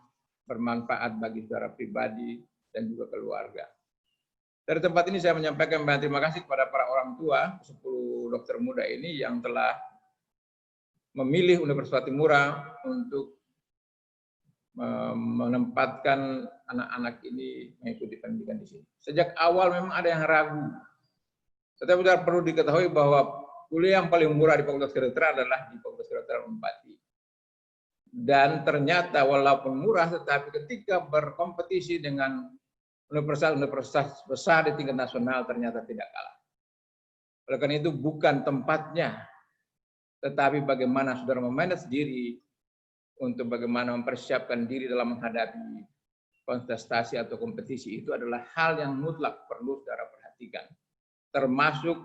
bermanfaat bagi saudara pribadi dan juga keluarga. Dari tempat ini saya menyampaikan banyak terima kasih kepada para orang tua 10 dokter muda ini yang telah memilih Universitas Patimura untuk menempatkan anak-anak ini mengikuti pendidikan di sini. Sejak awal memang ada yang ragu. Tetapi perlu diketahui bahwa kuliah yang paling murah di Fakultas Kedokteran adalah di Fakultas Kedokteran Unpati. Dan ternyata walaupun murah, tetapi ketika berkompetisi dengan universitas-universitas besar di tingkat nasional ternyata tidak kalah. Oleh karena itu bukan tempatnya, tetapi bagaimana saudara memanage diri untuk bagaimana mempersiapkan diri dalam menghadapi kontestasi atau kompetisi itu adalah hal yang mutlak perlu saudara perhatikan. Termasuk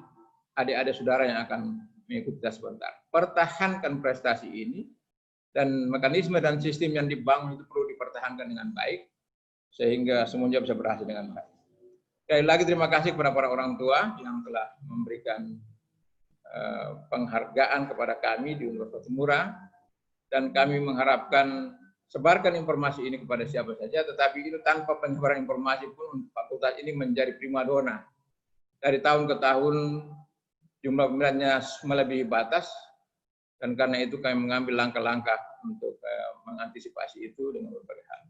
adik-adik saudara yang akan mengikuti tes sebentar. Pertahankan prestasi ini dan mekanisme dan sistem yang dibangun itu perlu dipertahankan dengan baik sehingga semuanya bisa berhasil dengan baik. Sekali lagi terima kasih kepada para orang tua yang telah memberikan penghargaan kepada kami di Universitas Patimura dan kami mengharapkan sebarkan informasi ini kepada siapa saja, tetapi itu tanpa penyebaran informasi pun fakultas ini menjadi primadona. Dari tahun ke tahun jumlah peminatnya melebihi batas dan karena itu kami mengambil langkah-langkah untuk mengantisipasi itu dengan berbagai hal.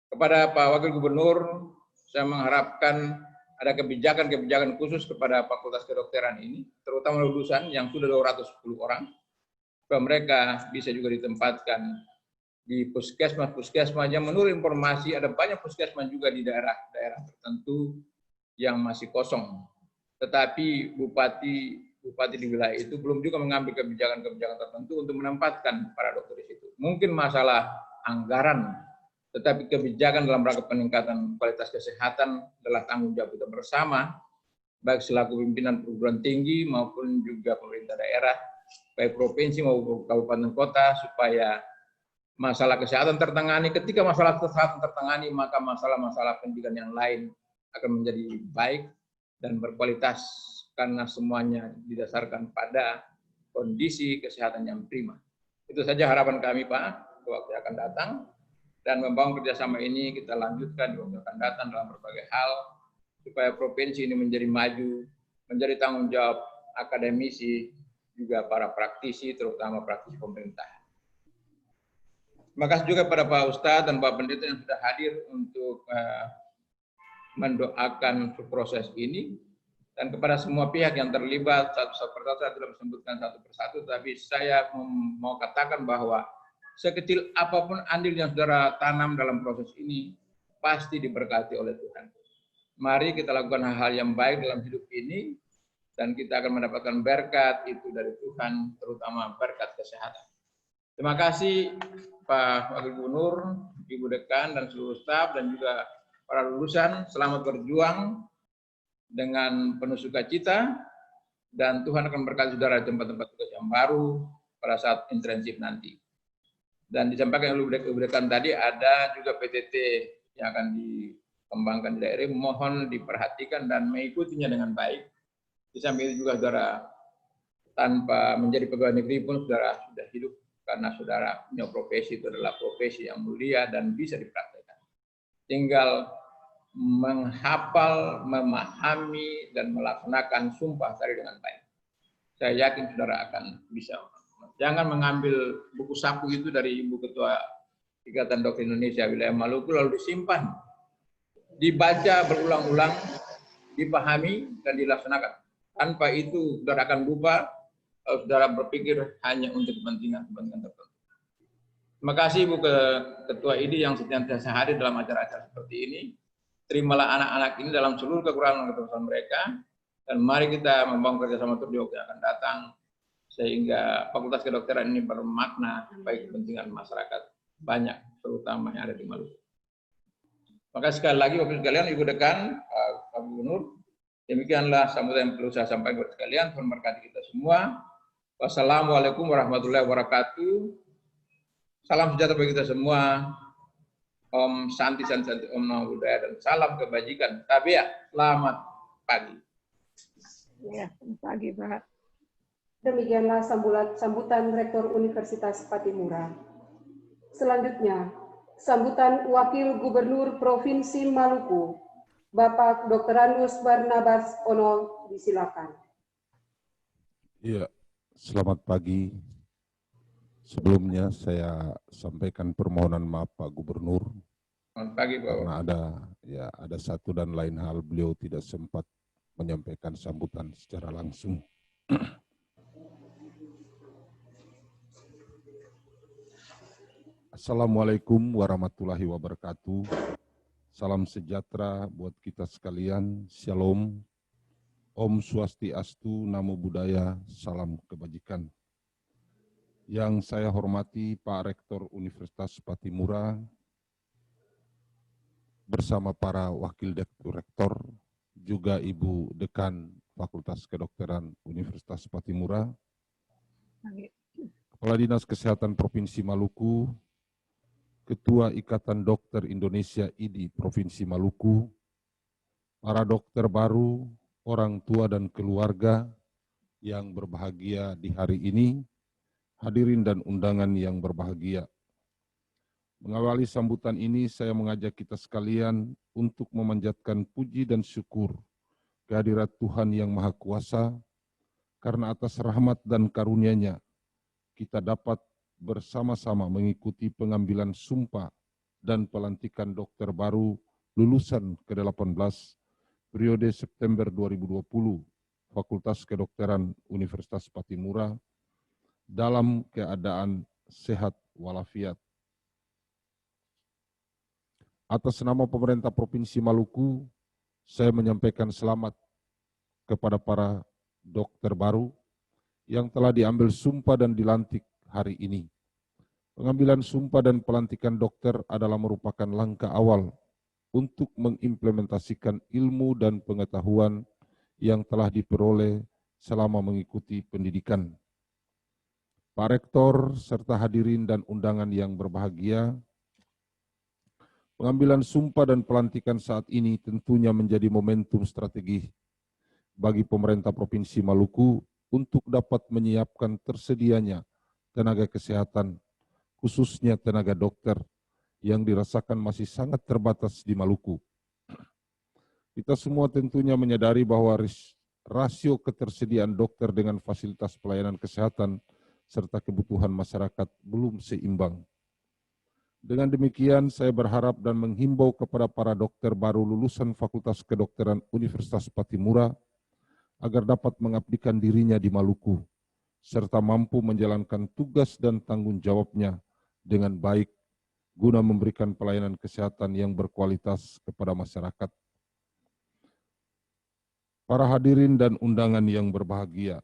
Kepada Pak Wakil Gubernur, saya mengharapkan ada kebijakan-kebijakan khusus kepada Fakultas Kedokteran ini, terutama lulusan yang sudah 210 orang, supaya mereka bisa juga ditempatkan di puskesmas yang menurut informasi ada banyak puskesmas juga di daerah-daerah tertentu yang masih kosong. Tetapi bupati di wilayah itu belum juga mengambil kebijakan-kebijakan tertentu untuk menempatkan para dokter di situ. Mungkin masalah anggaran, tetapi kebijakan dalam rangka peningkatan kualitas kesehatan adalah tanggung jawab kita bersama, baik selaku pimpinan perguruan tinggi maupun juga pemerintah daerah, baik provinsi maupun kabupaten kota, supaya masalah kesehatan tertangani. Ketika masalah kesehatan tertangani, maka masalah-masalah pendidikan yang lain akan menjadi baik dan berkualitas, karena semuanya didasarkan pada kondisi kesehatan yang prima. Itu saja harapan kami, Pak, waktu yang akan datang. Dan membangun kerjasama ini kita lanjutkan di waktu akan datang dalam berbagai hal supaya provinsi ini menjadi maju, menjadi tanggung jawab akademisi, juga para praktisi, terutama praktisi pemerintah. Terima kasih juga pada Pak Ustadz dan Pak Pendeta yang sudah hadir untuk mendoakan proses ini, dan kepada semua pihak yang terlibat, satu persatu saya tidak disebutkan satu persatu, tapi saya mau katakan bahwa sekecil apapun andil yang saudara tanam dalam proses ini, pasti diberkati oleh Tuhan. Mari kita lakukan hal-hal yang baik dalam hidup ini, dan kita akan mendapatkan berkat itu dari Tuhan, terutama berkat kesehatan. Terima kasih Pak Wakil Gubernur, Ibu Dekan, dan seluruh staf, dan juga para lulusan. Selamat berjuang dengan penuh sukacita, dan Tuhan akan berkati saudara di tempat-tempat tugas yang baru pada saat intensif nanti. Dan disampaikan oleh Ibu Dekan tadi, ada juga PTT yang akan dikembangkan di daerah, mohon diperhatikan dan mengikutinya dengan baik. Di samping itu juga saudara, tanpa menjadi pegawai negeri pun saudara sudah hidup, karena saudara punya profesi, itu adalah profesi yang mulia dan bisa dipraktekkan. Tinggal menghafal, memahami, dan melaksanakan sumpah tadi dengan baik. Saya yakin saudara akan bisa. Jangan mengambil buku saku itu dari Ibu Ketua Ikatan Dokter Indonesia Wilayah Maluku lalu disimpan, dibaca berulang-ulang, dipahami, dan dilaksanakan. Tanpa itu saudara akan lupa, saudara berpikir hanya untuk kepentingan tertentu. Terima kasih Ibu Ketua IDI yang senantiasa hadir dalam acara-acara seperti ini. Terimalah anak-anak ini dalam seluruh kekurangan dan keterbatasan mereka, dan mari kita membangun kerjasama terus di waktu yang akan datang, sehingga Fakultas Kedokteran ini bermakna bagi kepentingan masyarakat banyak, terutama yang ada di Maluku. Maka sekali lagi Bapak sekalian, Ibu Dekan, Pak Gubernur, demikianlah sambutan yang perlu saya sampaikan kepada sekalian. Tuhan memberkati kita semua. Wassalamualaikum warahmatullahi wabarakatuh. Salam sejahtera bagi kita semua. Om Santi Santi Santi Om Namo Buddhaya, dan salam kebajikan. Tabia, selamat pagi. Ya, selamat pagi Pak. Demikianlah sambutan Rektor Universitas Patimura. Selanjutnya, sambutan Wakil Gubernur Provinsi Maluku, Bapak Dr. Anus Barnabas Ono, disilakan. Iya, selamat pagi. Sebelumnya saya sampaikan permohonan maaf Pak Gubernur. Selamat pagi Pak. Karena ada satu dan lain hal beliau tidak sempat menyampaikan sambutan secara langsung. Assalamualaikum warahmatullahi wabarakatuh. Salam sejahtera buat kita sekalian. Shalom. Om Swastiastu, Namo Buddhaya, salam kebajikan. Yang saya hormati Pak Rektor Universitas Patimura, bersama para Wakil Rektor, juga Ibu Dekan Fakultas Kedokteran Universitas Patimura, Kepala Dinas Kesehatan Provinsi Maluku, Ketua Ikatan Dokter Indonesia IDI Provinsi Maluku, para dokter baru, orang tua dan keluarga yang berbahagia di hari ini, hadirin dan undangan yang berbahagia. Mengawali sambutan ini, saya mengajak kita sekalian untuk memanjatkan puji dan syukur kehadirat Tuhan yang Maha Kuasa, karena atas rahmat dan karunia-Nya, kita dapat bersama-sama mengikuti pengambilan sumpah dan pelantikan dokter baru lulusan ke-18 periode September 2020, Fakultas Kedokteran Universitas Patimura, dalam keadaan sehat walafiat. Atas nama pemerintah Provinsi Maluku, saya menyampaikan selamat kepada para dokter baru yang telah diambil sumpah dan dilantik hari ini. Pengambilan sumpah dan pelantikan dokter adalah merupakan langkah awal untuk mengimplementasikan ilmu dan pengetahuan yang telah diperoleh selama mengikuti pendidikan. Pak Rektor, serta hadirin dan undangan yang berbahagia, pengambilan sumpah dan pelantikan saat ini tentunya menjadi momentum strategi bagi pemerintah Provinsi Maluku untuk dapat menyiapkan tersedianya tenaga kesehatan, khususnya tenaga dokter, yang dirasakan masih sangat terbatas di Maluku. Kita semua tentunya menyadari bahwa rasio ketersediaan dokter dengan fasilitas pelayanan kesehatan serta kebutuhan masyarakat belum seimbang. Dengan demikian, saya berharap dan menghimbau kepada para dokter baru lulusan Fakultas Kedokteran Universitas Patimura agar dapat mengabdikan dirinya di Maluku, serta mampu menjalankan tugas dan tanggung jawabnya dengan baik guna memberikan pelayanan kesehatan yang berkualitas kepada masyarakat. Para hadirin dan undangan yang berbahagia,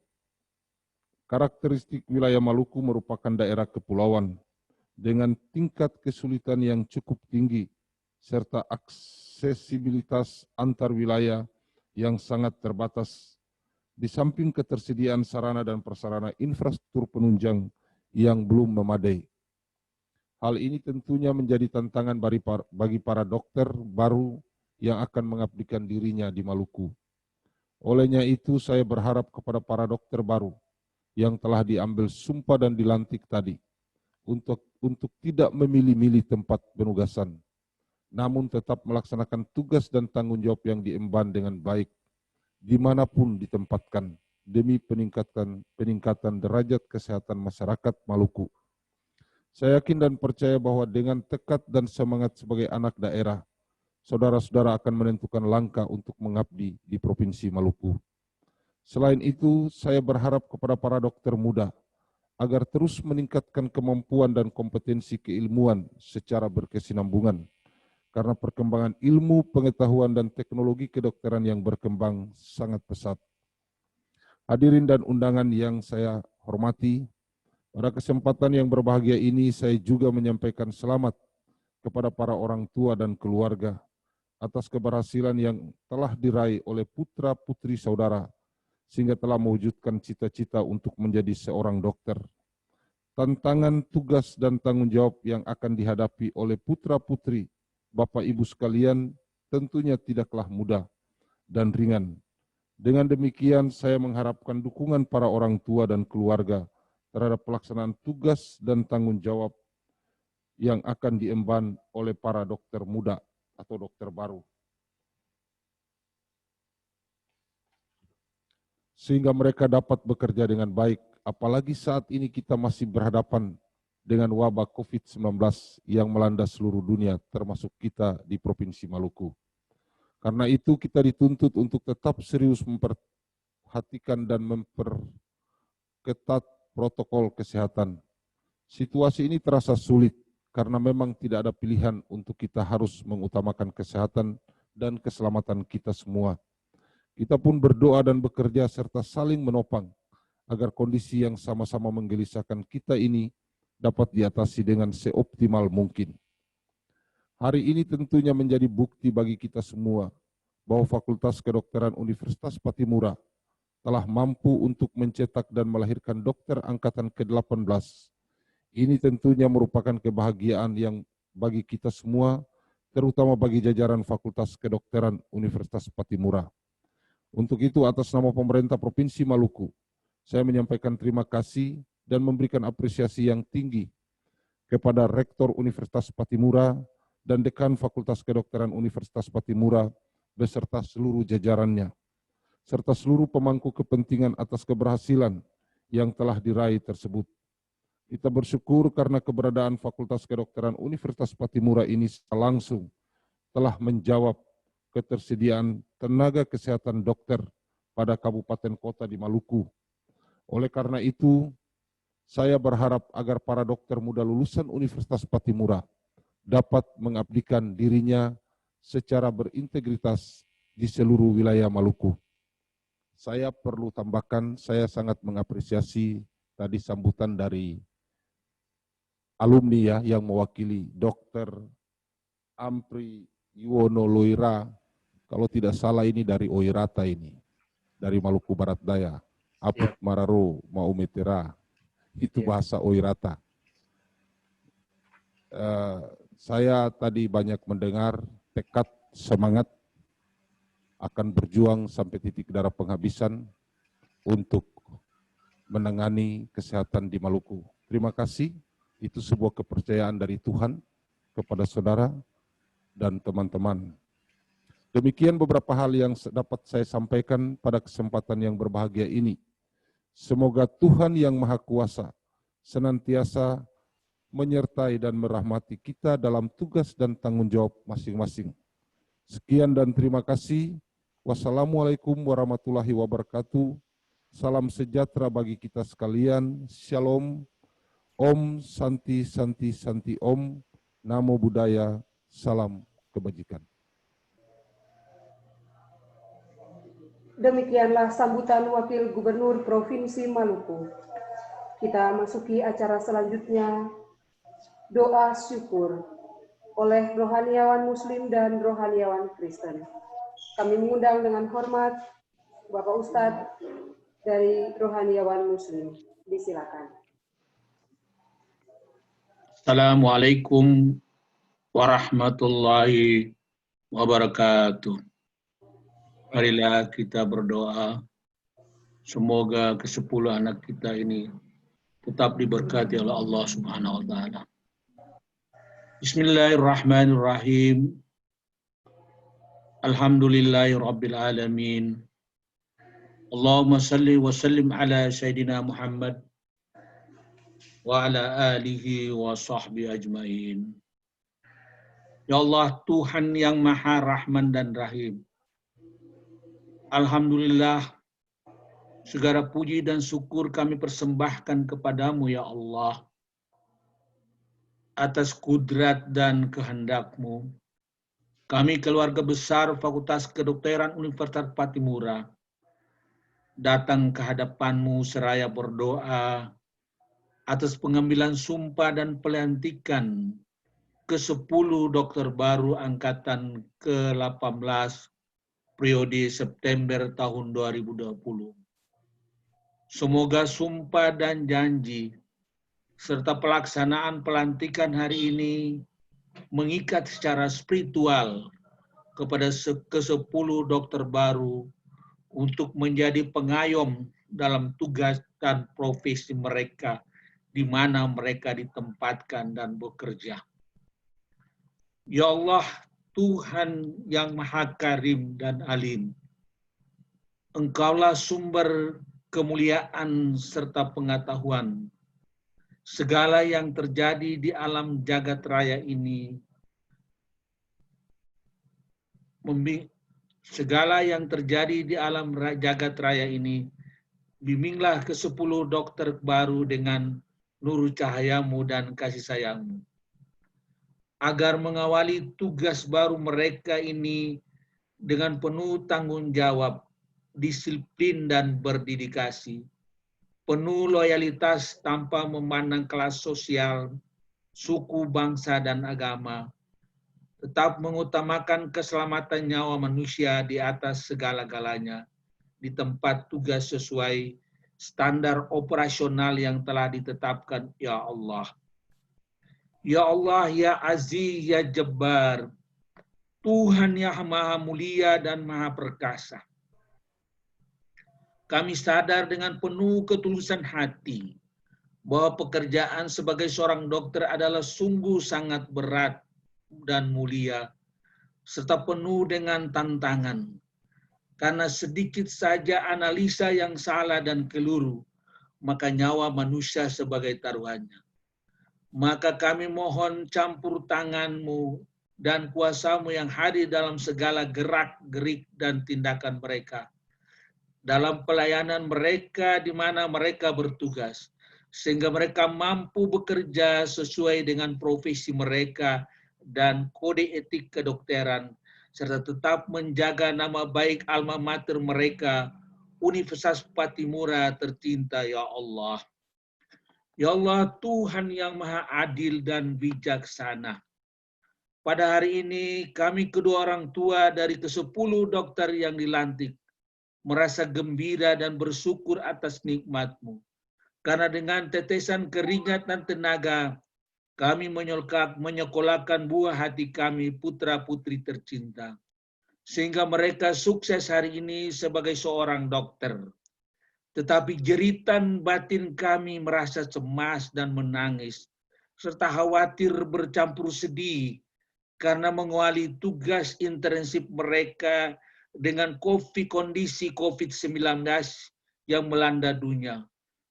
karakteristik wilayah Maluku merupakan daerah kepulauan dengan tingkat kesulitan yang cukup tinggi serta aksesibilitas antar wilayah yang sangat terbatas, di samping ketersediaan sarana dan prasarana infrastruktur penunjang yang belum memadai. Hal ini tentunya menjadi tantangan bagi para dokter baru yang akan mengabdikan dirinya di Maluku. Olehnya itu, saya berharap kepada para dokter baru yang telah diambil sumpah dan dilantik tadi untuk tidak memilih-milih tempat penugasan, namun tetap melaksanakan tugas dan tanggung jawab yang diemban dengan baik dimanapun ditempatkan demi peningkatan derajat kesehatan masyarakat Maluku. Saya yakin dan percaya bahwa dengan tekad dan semangat sebagai anak daerah, saudara-saudara akan menentukan langkah untuk mengabdi di Provinsi Maluku. Selain itu, saya berharap kepada para dokter muda agar terus meningkatkan kemampuan dan kompetensi keilmuan secara berkesinambungan, karena perkembangan ilmu, pengetahuan, dan teknologi kedokteran yang berkembang sangat pesat. Hadirin dan undangan yang saya hormati, Pada kesempatan yang berbahagia ini, saya juga menyampaikan selamat kepada para orang tua dan keluarga atas keberhasilan yang telah diraih oleh putra-putri saudara, sehingga telah mewujudkan cita-cita untuk menjadi seorang dokter. Tantangan, tugas, dan tanggung jawab yang akan dihadapi oleh putra-putri Bapak Ibu sekalian tentunya tidaklah mudah dan ringan. Dengan demikian, saya mengharapkan dukungan para orang tua dan keluarga terhadap pelaksanaan tugas dan tanggung jawab yang akan diemban oleh para dokter muda atau dokter baru. Sehingga mereka dapat bekerja dengan baik, apalagi saat ini kita masih berhadapan dengan wabah COVID-19 yang melanda seluruh dunia, termasuk kita di Provinsi Maluku. Karena itu kita dituntut untuk tetap serius memperhatikan dan memperketat protokol kesehatan. Situasi ini terasa sulit karena memang tidak ada pilihan untuk kita harus mengutamakan kesehatan dan keselamatan kita semua. Kita pun berdoa dan bekerja serta saling menopang agar kondisi yang sama-sama menggelisahkan kita ini dapat diatasi dengan seoptimal mungkin. Hari ini tentunya menjadi bukti bagi kita semua bahwa Fakultas Kedokteran Universitas Pattimura telah mampu untuk mencetak dan melahirkan dokter angkatan ke-18. Ini tentunya merupakan kebahagiaan yang bagi kita semua, terutama bagi jajaran Fakultas Kedokteran Universitas Pattimura. Untuk itu, atas nama pemerintah Provinsi Maluku, saya menyampaikan terima kasih dan memberikan apresiasi yang tinggi kepada Rektor Universitas Pattimura dan Dekan Fakultas Kedokteran Universitas Pattimura beserta seluruh jajarannya, serta seluruh pemangku kepentingan atas keberhasilan yang telah diraih tersebut. Kita bersyukur karena keberadaan Fakultas Kedokteran Universitas Pattimura ini langsung telah menjawab ketersediaan tenaga kesehatan dokter pada kabupaten kota di Maluku. Oleh karena itu, saya berharap agar para dokter muda lulusan Universitas Pattimura dapat mengabdikan dirinya secara berintegritas di seluruh wilayah Maluku. Saya perlu tambahkan, saya sangat mengapresiasi tadi sambutan dari alumni yang mewakili Dr. Ampri Yuwono Loira, kalau tidak salah ini dari Oirata ini, dari Maluku Barat Daya, Aput Mararo Maumetera, itu bahasa Oirata. Saya tadi banyak mendengar tekad, semangat, akan berjuang sampai titik darah penghabisan untuk menangani kesehatan di Maluku. Terima kasih, itu sebuah kepercayaan dari Tuhan kepada saudara dan teman-teman. Demikian beberapa hal yang dapat saya sampaikan pada kesempatan yang berbahagia ini. Semoga Tuhan yang Maha Kuasa senantiasa menyertai dan merahmati kita dalam tugas dan tanggung jawab masing-masing. Sekian dan terima kasih. Wassalamualaikum warahmatullahi wabarakatuh. Salam sejahtera bagi kita sekalian. Shalom. Om Santi Santi Santi Om. Namo Buddhaya. Salam kebajikan. Demikianlah sambutan Wakil Gubernur Provinsi Maluku. Kita masuki acara selanjutnya, doa syukur oleh rohaniawan Muslim dan rohaniawan Kristen. Kami mengundang dengan hormat Bapak Ustadz dari rohaniawan Muslim. Disilakan. Assalamualaikum warahmatullahi wabarakatuh. Marilah kita berdoa, semoga ke-10 anak kita ini tetap diberkati oleh Allah Subhanahu wa Ta'ala. Bismillahirrahmanirrahim. Alhamdulillahi Rabbil Alamin. Allahumma salli wa sallim ala Sayyidina Muhammad wa ala alihi wa sahbihi ajmain. Ya Allah, Tuhan yang Maha Rahman dan Rahim. Alhamdulillah, segala puji dan syukur kami persembahkan kepadamu ya Allah, atas kudrat dan kehendak-Mu. Kami keluarga besar Fakultas Kedokteran Universitas Pattimura datang ke hadapan-Mu seraya berdoa atas pengambilan sumpah dan pelantikan ke-10 dokter baru angkatan ke-18 periode September tahun 2020. Semoga sumpah dan janji serta pelaksanaan pelantikan hari ini mengikat secara spiritual kepada ke-10 dokter baru untuk menjadi pengayom dalam tugas dan profesi mereka di mana mereka ditempatkan dan bekerja. Ya Allah, Tuhan yang Maha Karim dan Alim, Engkaulah sumber kemuliaan serta pengetahuan. Segala yang terjadi di alam jagat raya ini, bimbinglah ke-10 dokter baru dengan nur cahayamu dan kasih sayangmu, agar mengawali tugas baru mereka ini dengan penuh tanggung jawab, disiplin dan berdedikasi, penuh loyalitas tanpa memandang kelas sosial, suku, bangsa, dan agama, tetap mengutamakan keselamatan nyawa manusia di atas segala-galanya, di tempat tugas sesuai standar operasional yang telah ditetapkan, ya Allah. Ya Allah, ya Aziz, ya Jabbar, Tuhan yang Maha Mulia dan Maha Perkasa. Kami sadar dengan penuh ketulusan hati bahwa pekerjaan sebagai seorang dokter adalah sungguh sangat berat dan mulia, serta penuh dengan tantangan. Karena sedikit saja analisa yang salah dan keliru, maka nyawa manusia sebagai taruhannya. Maka kami mohon campur tangan-Mu dan kuasa-Mu yang hadir dalam segala gerak-gerik dan tindakan mereka, dalam pelayanan mereka di mana mereka bertugas, sehingga mereka mampu bekerja sesuai dengan profesi mereka dan kode etik kedokteran, serta tetap menjaga nama baik alma mater mereka, Universitas Patimura tercinta, ya Allah. Ya Allah, Tuhan yang Maha Adil dan Bijaksana. Pada hari ini, kami kedua orang tua dari ke-10 dokter yang dilantik merasa gembira dan bersyukur atas nikmat-Mu. Karena dengan tetesan keringat dan tenaga, kami menyekolahkan buah hati kami, putra-putri tercinta. Sehingga mereka sukses hari ini sebagai seorang dokter. Tetapi jeritan batin kami merasa cemas dan menangis, serta khawatir bercampur sedih karena mengawali tugas intensif mereka dengan kondisi COVID-19 yang melanda dunia.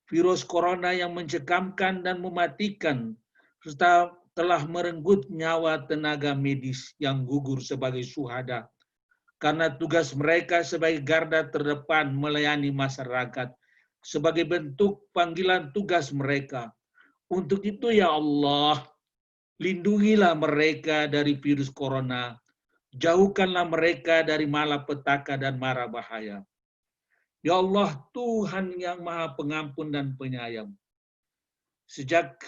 Virus corona yang mencekamkan dan mematikan, serta telah merenggut nyawa tenaga medis yang gugur sebagai syuhada karena tugas mereka sebagai garda terdepan melayani masyarakat sebagai bentuk panggilan tugas mereka. Untuk itu ya Allah, lindungilah mereka dari virus corona, jauhkanlah mereka dari malapetaka dan mara bahaya. Ya Allah, Tuhan yang Maha Pengampun dan Penyayang, sejak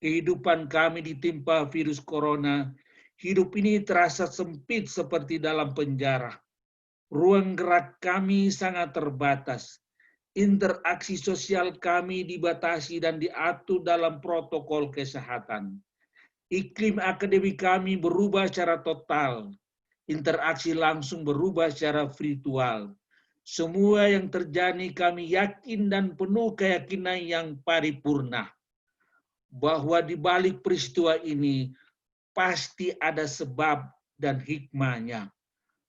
kehidupan kami ditimpa virus corona, hidup ini terasa sempit seperti dalam penjara. Ruang gerak kami sangat terbatas. Interaksi sosial kami dibatasi dan diatur dalam protokol kesehatan. Iklim akademik kami berubah secara total. Interaksi langsung berubah secara virtual. Semua yang terjadi kami yakin dan penuh keyakinan yang paripurna bahwa di balik peristiwa ini pasti ada sebab dan hikmahnya.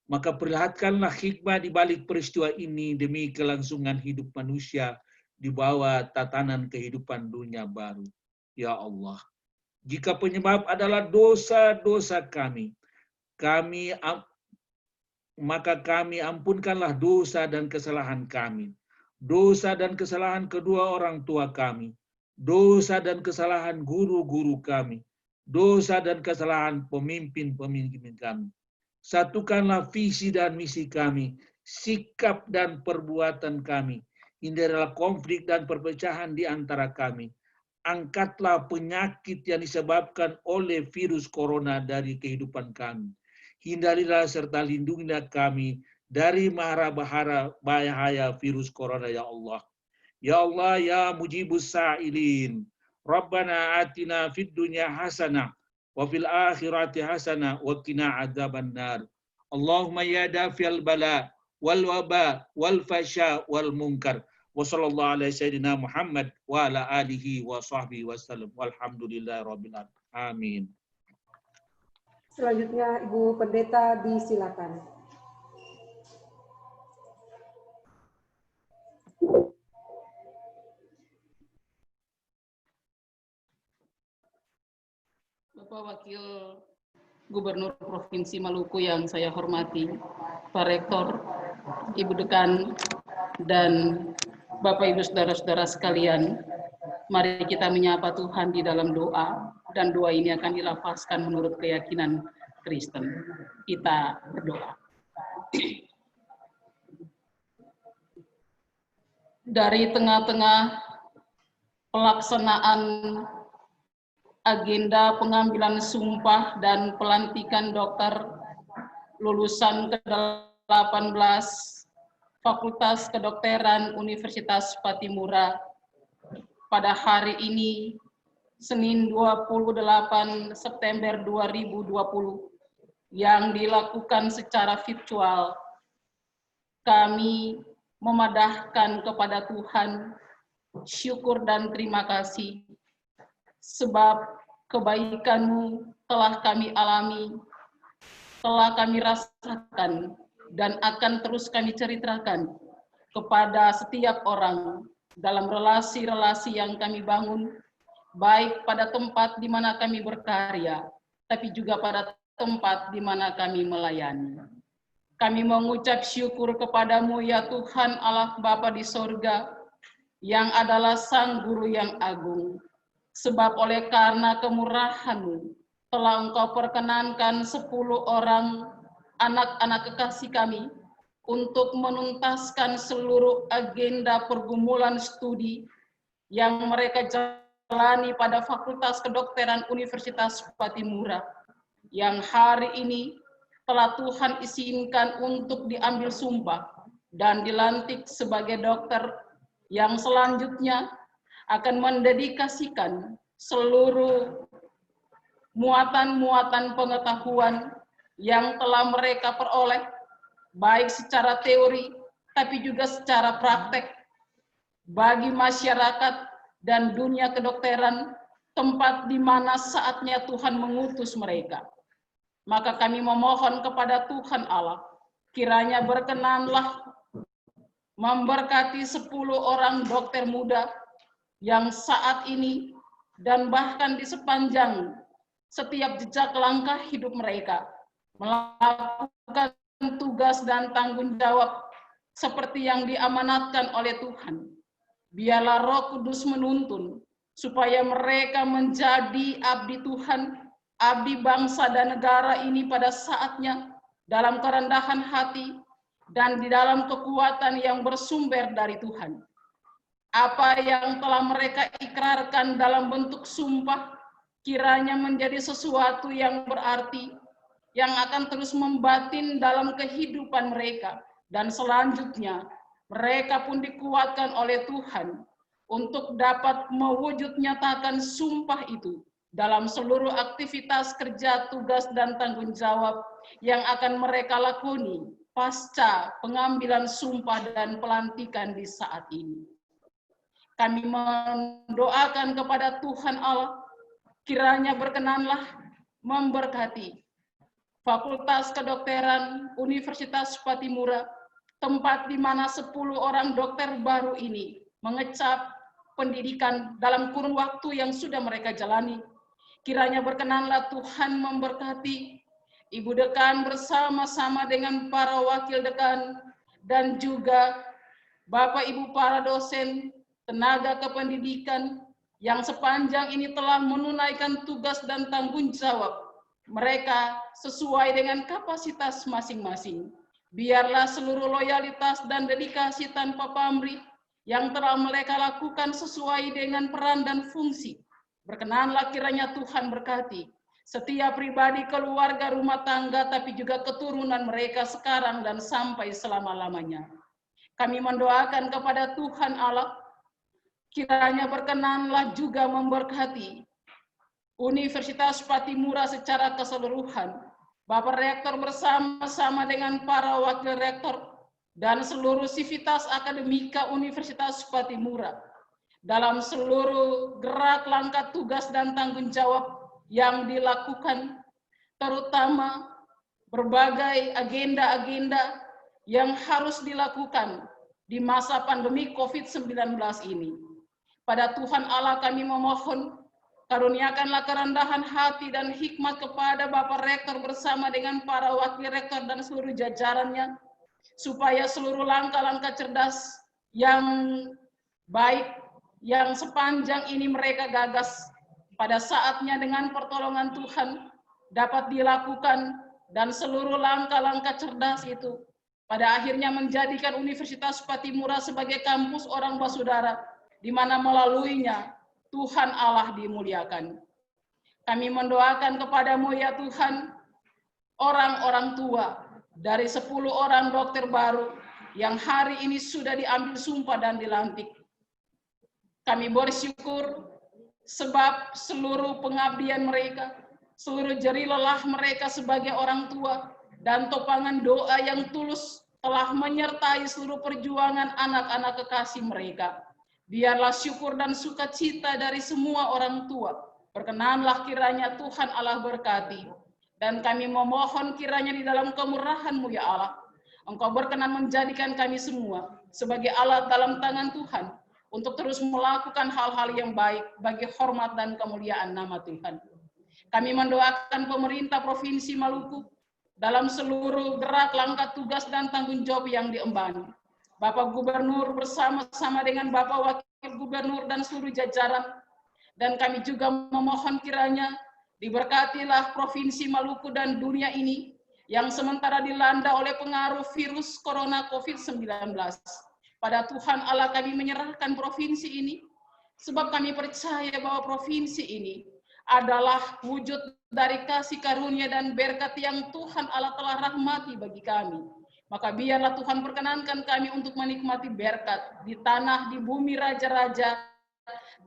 Maka perlihatkanlah hikmah di balik peristiwa ini demi kelangsungan hidup manusia di bawah tatanan kehidupan dunia baru. Ya Allah, jika penyebab adalah dosa-dosa kami, maka kami ampunkanlah dosa dan kesalahan kami. Dosa dan kesalahan kedua orang tua kami. Dosa dan kesalahan guru-guru kami. Dosa dan kesalahan pemimpin-pemimpin kami. Satukanlah visi dan misi kami, sikap dan perbuatan kami. Hindarilah konflik dan perpecahan di antara kami, angkatlah penyakit yang disebabkan oleh virus corona dari kehidupan kami. Hindarilah serta lindungilah kami dari mara bahaya virus corona, ya Allah. Ya Allah, ya mujibus sa'ilin. Rabbana atina fid dunya hasanah wa fil akhirati hasanah wa qina adzabannar. Allahumma ya dafiyal bala wal waba wal fasya wal munkar. Wa sallallahu ala sayyidina Muhammad wa ala alihi wa sahbihi wasallam. Walhamdulillahi rabbil alamin. Amin. Selanjutnya Ibu Pendeta disilakan. Bapak Wakil Gubernur Provinsi Maluku yang saya hormati, Pak Rektor, Ibu Dekan, dan Bapak Ibu Saudara-saudara sekalian, mari kita menyapa Tuhan di dalam doa, dan doa ini akan dilafazkan menurut keyakinan Kristen. Kita berdoa. Dari tengah-tengah pelaksanaan agenda pengambilan sumpah dan pelantikan dokter lulusan ke-18 Fakultas Kedokteran Universitas Patimura pada hari ini, Senin 28 September 2020, yang dilakukan secara virtual. Kami memadahkan kepada Tuhan syukur dan terima kasih, sebab kebaikan-Mu telah kami alami, telah kami rasakan, dan akan terus kami ceritakan kepada setiap orang dalam relasi-relasi yang kami bangun, baik pada tempat di mana kami berkarya, tapi juga pada tempat di mana kami melayani. Kami mengucap syukur kepadamu ya Tuhan Allah Bapa di sorga, yang adalah Sang Guru yang agung, sebab oleh karena kemurahan-Mu telah Engkau perkenankan 10 orang anak-anak kekasih kami untuk menuntaskan seluruh agenda pergumulan studi yang mereka jalani pada Fakultas Kedokteran Universitas Patimura, yang hari ini telah Tuhan izinkan untuk diambil sumpah dan dilantik sebagai dokter yang selanjutnya akan mendedikasikan seluruh muatan-muatan pengetahuan yang telah mereka peroleh, baik secara teori, tapi juga secara praktek, bagi masyarakat dan dunia kedokteran, tempat di mana saatnya Tuhan mengutus mereka. Maka kami memohon kepada Tuhan Allah, kiranya berkenanlah memberkati 10 orang dokter muda yang saat ini dan bahkan di sepanjang setiap jejak langkah hidup mereka melakukan tugas dan tanggung jawab seperti yang diamanatkan oleh Tuhan. Biarlah Roh Kudus menuntun supaya mereka menjadi abdi Tuhan, abdi bangsa dan negara ini pada saatnya, dalam kerendahan hati dan di dalam kekuatan yang bersumber dari Tuhan. Apa yang telah mereka ikrarkan dalam bentuk sumpah kiranya menjadi sesuatu yang berarti, yang akan terus membatin dalam kehidupan mereka, dan selanjutnya mereka pun dikuatkan oleh Tuhan untuk dapat mewujud nyatakan sumpah itu dalam seluruh aktivitas kerja, tugas, dan tanggung jawab yang akan mereka lakoni pasca pengambilan sumpah dan pelantikan di saat ini. Kami mendoakan kepada Tuhan Allah, kiranya berkenanlah memberkati Fakultas Kedokteran Universitas Patimura, tempat di mana 10 orang dokter baru ini mengecap pendidikan dalam kurun waktu yang sudah mereka jalani. Kiranya berkenanlah Tuhan memberkati Ibu Dekan bersama-sama dengan para wakil dekan dan juga Bapak Ibu para dosen, tenaga kependidikan yang sepanjang ini telah menunaikan tugas dan tanggung jawab mereka sesuai dengan kapasitas masing-masing. Biarlah seluruh loyalitas dan dedikasi tanpa pamrih yang telah mereka lakukan sesuai dengan peran dan fungsi. Berkenanlah kiranya Tuhan berkati setiap pribadi, keluarga, rumah tangga, tapi juga keturunan mereka sekarang dan sampai selama-lamanya. Kami mendoakan kepada Tuhan Allah, kiranya berkenanlah juga memberkati Universitas Patimura secara keseluruhan, Bapak Rektor bersama-sama dengan para Wakil Rektor dan seluruh sivitas akademika Universitas Patimura dalam seluruh gerak langkah tugas dan tanggung jawab yang dilakukan, terutama berbagai agenda-agenda yang harus dilakukan di masa pandemi COVID-19 ini. Pada Tuhan Allah kami memohon, karuniakanlah kerendahan hati dan hikmat kepada Bapak Rektor bersama dengan para Wakil Rektor dan seluruh jajarannya, supaya seluruh langkah-langkah cerdas yang baik, yang sepanjang ini mereka gagas, pada saatnya dengan pertolongan Tuhan dapat dilakukan, dan seluruh langkah-langkah cerdas itu pada akhirnya menjadikan Universitas Patimura sebagai kampus orang basudara, di mana melaluinya Tuhan Allah dimuliakan. Kami mendoakan kepadamu ya Tuhan, orang-orang tua dari 10 orang dokter baru yang hari ini sudah diambil sumpah dan dilantik. Kami bersyukur sebab seluruh pengabdian mereka, seluruh jerih lelah mereka sebagai orang tua, dan topangan doa yang tulus telah menyertai seluruh perjuangan anak-anak kekasih mereka. Biarlah syukur dan sukacita dari semua orang tua. Berkenanlah kiranya Tuhan Allah berkati. Dan kami memohon kiranya di dalam kemurahan-Mu ya Allah, Engkau berkenan menjadikan kami semua sebagai alat dalam tangan Tuhan untuk terus melakukan hal-hal yang baik bagi hormat dan kemuliaan nama Tuhan. Kami mendoakan pemerintah Provinsi Maluku dalam seluruh gerak langkah tugas dan tanggung jawab yang diemban. Bapak Gubernur bersama-sama dengan Bapak Wakil Gubernur dan seluruh jajaran, dan kami juga memohon kiranya diberkatilah Provinsi Maluku dan dunia ini yang sementara dilanda oleh pengaruh virus corona COVID-19. Pada Tuhan Allah kami menyerahkan provinsi ini, sebab kami percaya bahwa provinsi ini adalah wujud dari kasih karunia dan berkat yang Tuhan Allah telah rahmati bagi kami. Maka biarlah Tuhan perkenankan kami untuk menikmati berkat di tanah, di bumi raja-raja,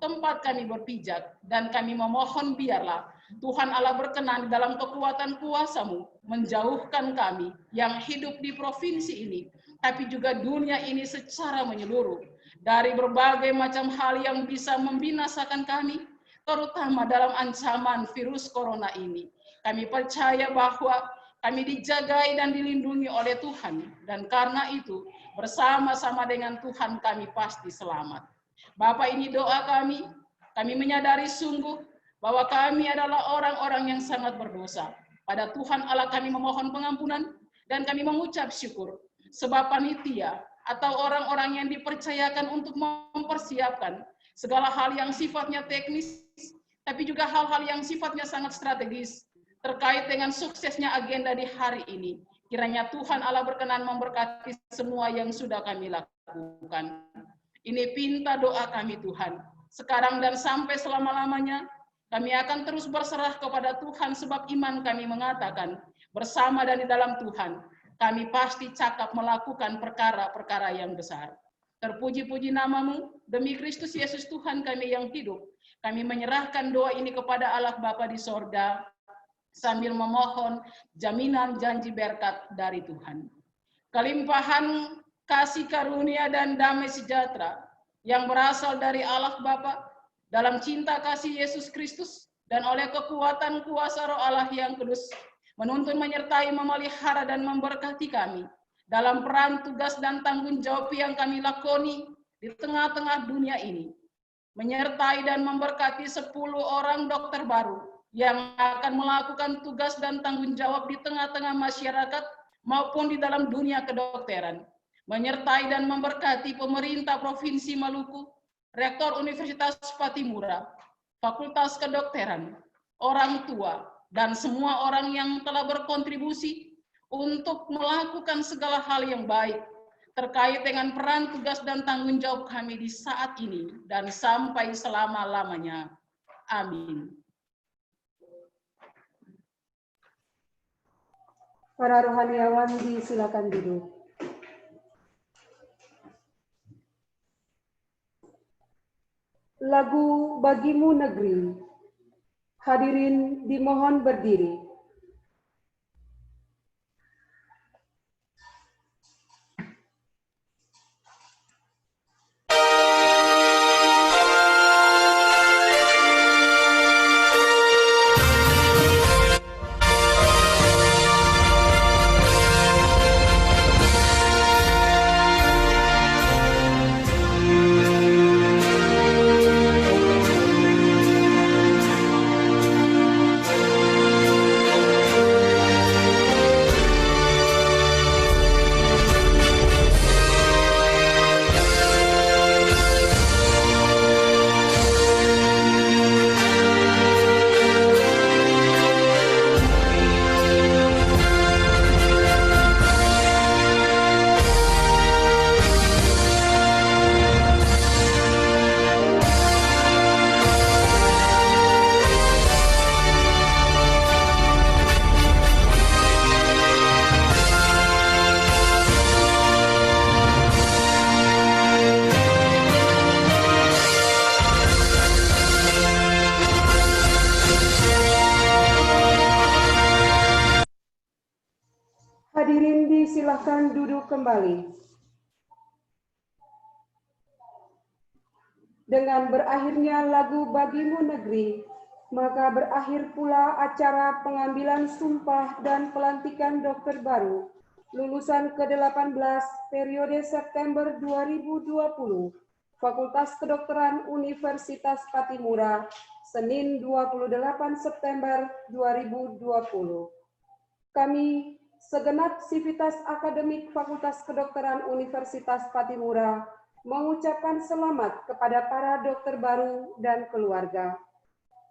tempat kami berpijak. Dan kami memohon biarlah Tuhan Allah berkenan dalam kekuatan kuasa-Mu menjauhkan kami yang hidup di provinsi ini, tapi juga dunia ini secara menyeluruh, dari berbagai macam hal yang bisa membinasakan kami, terutama dalam ancaman virus corona ini. Kami percaya bahwa kami dijagai dan dilindungi oleh Tuhan, dan karena itu bersama-sama dengan Tuhan kami pasti selamat. Bapak, ini doa kami menyadari sungguh bahwa kami adalah orang-orang yang sangat berdosa. Pada Tuhan Allah kami memohon pengampunan, dan kami mengucap syukur, sebab panitia atau orang-orang yang dipercayakan untuk mempersiapkan segala hal yang sifatnya teknis, tapi juga hal-hal yang sifatnya sangat strategis, terkait dengan suksesnya agenda di hari ini. Kiranya Tuhan Allah berkenan memberkati semua yang sudah kami lakukan. Ini pinta doa kami Tuhan. Sekarang dan sampai selama-lamanya, kami akan terus berserah kepada Tuhan, sebab iman kami mengatakan, bersama dan di dalam Tuhan, kami pasti cakap melakukan perkara-perkara yang besar. Terpuji-puji nama-Mu, demi Kristus Yesus Tuhan kami yang hidup. Kami menyerahkan doa ini kepada Allah Bapa di sorga, sambil memohon jaminan janji berkat dari Tuhan. Kelimpahan kasih karunia dan damai sejahtera yang berasal dari Allah Bapa dalam cinta kasih Yesus Kristus dan oleh kekuatan kuasa Roh Allah yang kudus menuntun, menyertai, memelihara dan memberkati kami dalam peran, tugas dan tanggung jawab yang kami lakoni di tengah-tengah dunia ini. Menyertai dan memberkati 10 orang dokter baru yang akan melakukan tugas dan tanggung jawab di tengah-tengah masyarakat maupun di dalam dunia kedokteran. Menyertai dan memberkati pemerintah Provinsi Maluku, Rektor Universitas Patimura, Fakultas Kedokteran, orang tua, dan semua orang yang telah berkontribusi untuk melakukan segala hal yang baik, terkait dengan peran, tugas, dan tanggung jawab kami di saat ini dan sampai selama-lamanya. Amin. Para rohaniawan disilakan duduk. Lagu Bagimu Negeri. Hadirin dimohon berdiri. Hadirin disilahkan duduk kembali. Dengan berakhirnya lagu Bagimu Negeri, maka berakhir pula acara pengambilan sumpah dan pelantikan dokter baru lulusan ke-18 periode September 2020, Fakultas Kedokteran Universitas Patimura, Senin 28 September 2020. Kami, segenap sivitas akademik Fakultas Kedokteran Universitas Patimura, mengucapkan selamat kepada para dokter baru dan keluarga.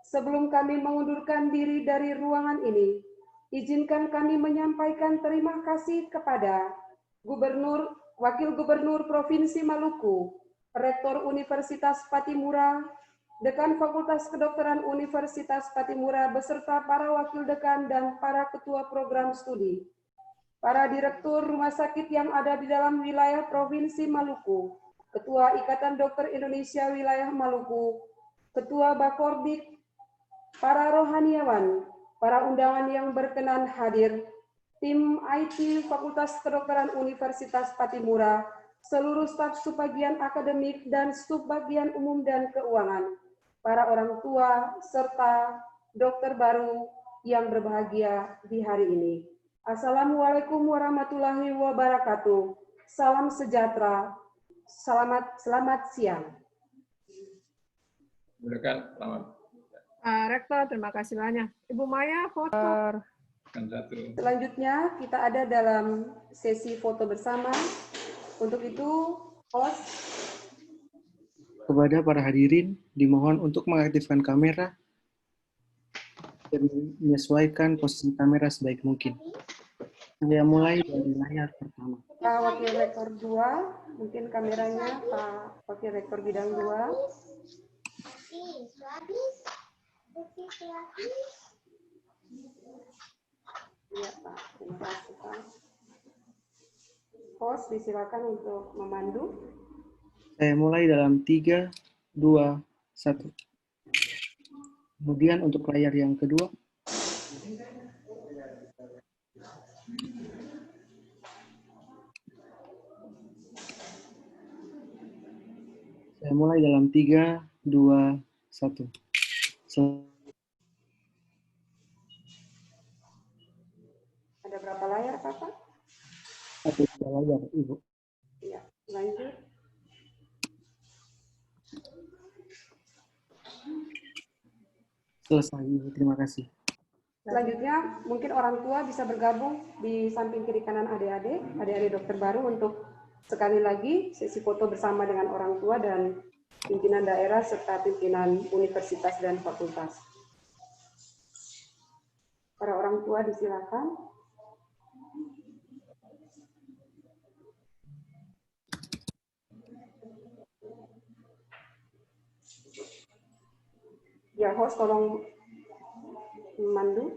Sebelum kami mengundurkan diri dari ruangan ini, izinkan kami menyampaikan terima kasih kepada Gubernur, Wakil Gubernur Provinsi Maluku, Rektor Universitas Patimura, Dekan Fakultas Kedokteran Universitas Patimura beserta para wakil dekan dan para ketua program studi, para direktur rumah sakit yang ada di dalam wilayah Provinsi Maluku, Ketua Ikatan Dokter Indonesia Wilayah Maluku, Ketua Bakordik, para rohaniawan, para undangan yang berkenan hadir, tim IT Fakultas Kedokteran Universitas Patimura, seluruh staf subbagian akademik dan subbagian umum dan keuangan, para orang tua, serta dokter baru yang berbahagia di hari ini. Assalamualaikum warahmatullahi wabarakatuh. Salam sejahtera. Selamat siang. Silakan, selamat. Rektor, terima kasih banyak. Ibu Maya, foto. Selanjutnya kita ada dalam sesi foto bersama. Untuk itu, host. Kepada para hadirin, dimohon untuk mengaktifkan kamera dan menyesuaikan posisi kamera sebaik mungkin. Saya mulai dari layar pertama. Pak Wakil Rektor 2, mungkin kameranya Pak Wakil Rektor Bidang 2. Iya Pak, terima kasih Pak. Host disilakan untuk memandu. Saya mulai dalam 3, 2, 1. Kemudian untuk layar yang kedua. Saya mulai dalam 3, 2, 1. Ada berapa layar, Pak? Ada 2 layar, Ibu. Ya, lanjut. Selesai, Ibu. Terima kasih. Selanjutnya, mungkin orang tua bisa bergabung di samping kiri kanan adik-adik dokter baru untuk sekali lagi sesi foto bersama dengan orang tua dan pimpinan daerah serta pimpinan universitas dan fakultas. Para orang tua disilakan. Ya, host tolong memandu.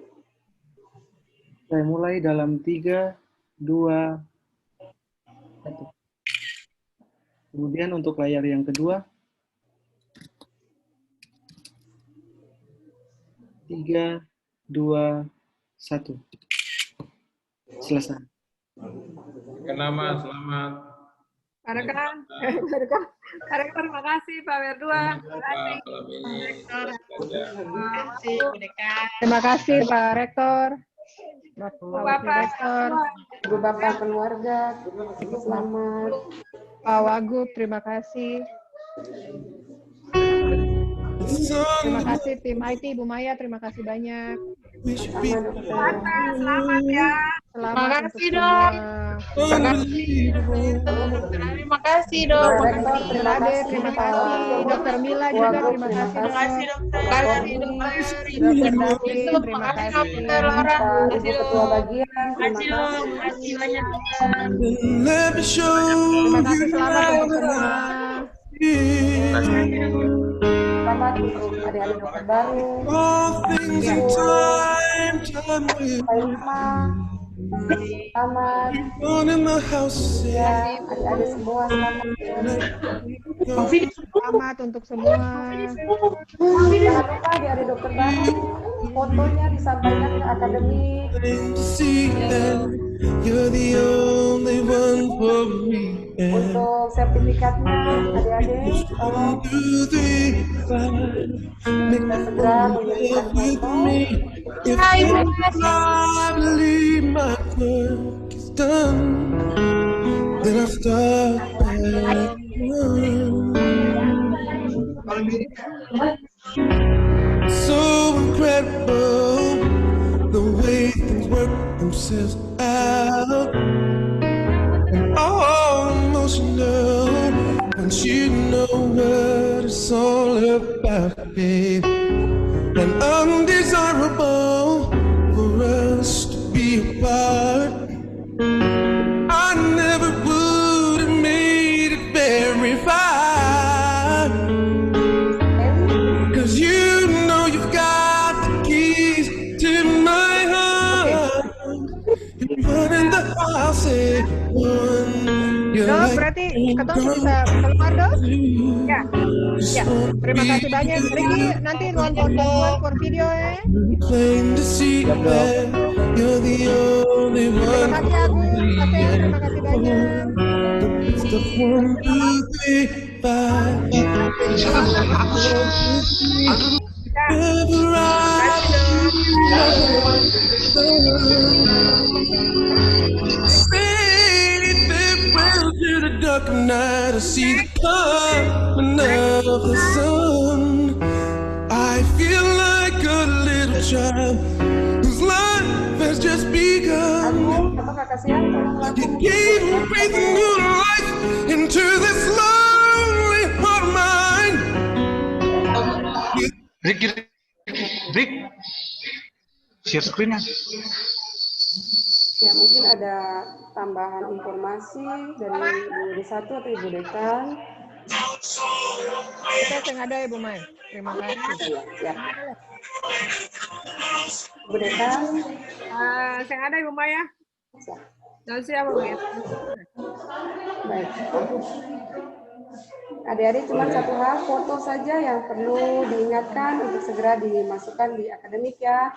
Saya mulai dalam 3, 2, 1. Kemudian untuk layar yang kedua. 3, 2, 1. Selesai. Kenama, selamat. Rekan, terima kasih Pak Berdua. Terima kasih Pak Rektor. Bapak, Ibu Bapak keluarga, selamat. Pak Wagub, terima kasih. Terima kasih tim IT, Ibu Maya, terima kasih banyak. selamat ya. Selamat kasih, untuk Dok. semua. Terima kasih, Dok. Terima kasih. Terima kasih. Dokter Mila juga, terima kasih. Terima kasih, Dokter. Dokter David, terima kasih. Dokter Laura. Ibu Ketua Bagian, terima kasih. Terima kasih banyak. Terima kasih, selamat untuk semua. Selamat untuk adik-adik dokter baru. Selamat. Ya, adik-adik semua selamat. Selamat untuk semua. Jangan lupa adik-adik dokter baru, fotonya disampaikan ke akademik. Untuk sertifikatnya, adik-adik, tolong kita segera mengirimkan foto. So incredible the way things work themselves out, and all emotional once you know what it's all about, babe. And undesirable for us to be apart. I never would have made it very far, 'cause you know you've got the keys to my heart. You're running the house at one. Dok, berarti ketua bisa keluar, Dok? Ya. Ya, terima kasih banyak. Ricky, nanti nonton for video ya. Plain to see that you're the only one. Terima kasih Agus, terima kasih banyak. The 1, 2, 3, 4. To the dark of night, I see the coming of the sun. I feel like a little child whose life has just begun. You gave me breathing new life into this lonely heart of mine. Rick, share screen-nya. Ya, mungkin ada tambahan informasi dari Ibu D1 atau Ibu Dekan. Kita yang ada Ibu Mai. Terima kasih. Ya. Ibu Dekan. Yang ada Ibu Maya. Siapa Bu? Baik. Adik-adik cuma satu hal, foto saja yang perlu diingatkan untuk segera dimasukkan di akademik ya.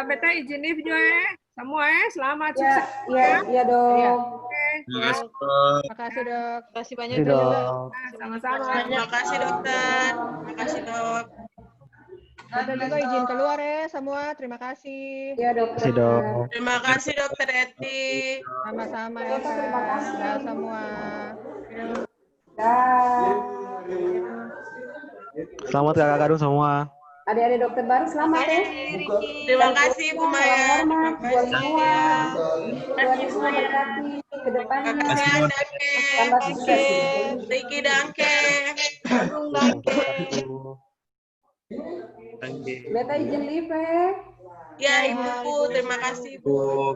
Beta izin live juga ya. Semua ya, selamat. Ya, iya dok. Oke. Terima kasih dok. Terima kasih banyak dok. Sama-sama. Terima kasih dokter. Terima kasih dok. Ada juga izin keluar ya semua. Terima kasih. Iya dokter. Terima kasih dokter Eti. Sama-sama ya. Terima kasih semua. Selamat kakak kadung semua. Adik-adik dokter baru selamat ya. Terima kasih Bu Maya. Hormat buat semua. Tuhan Yesus memberkati ke depannya. Tambah sukses. Riki Dangke. Beta izin live ya. Ya Ibu, terima kasih Bu.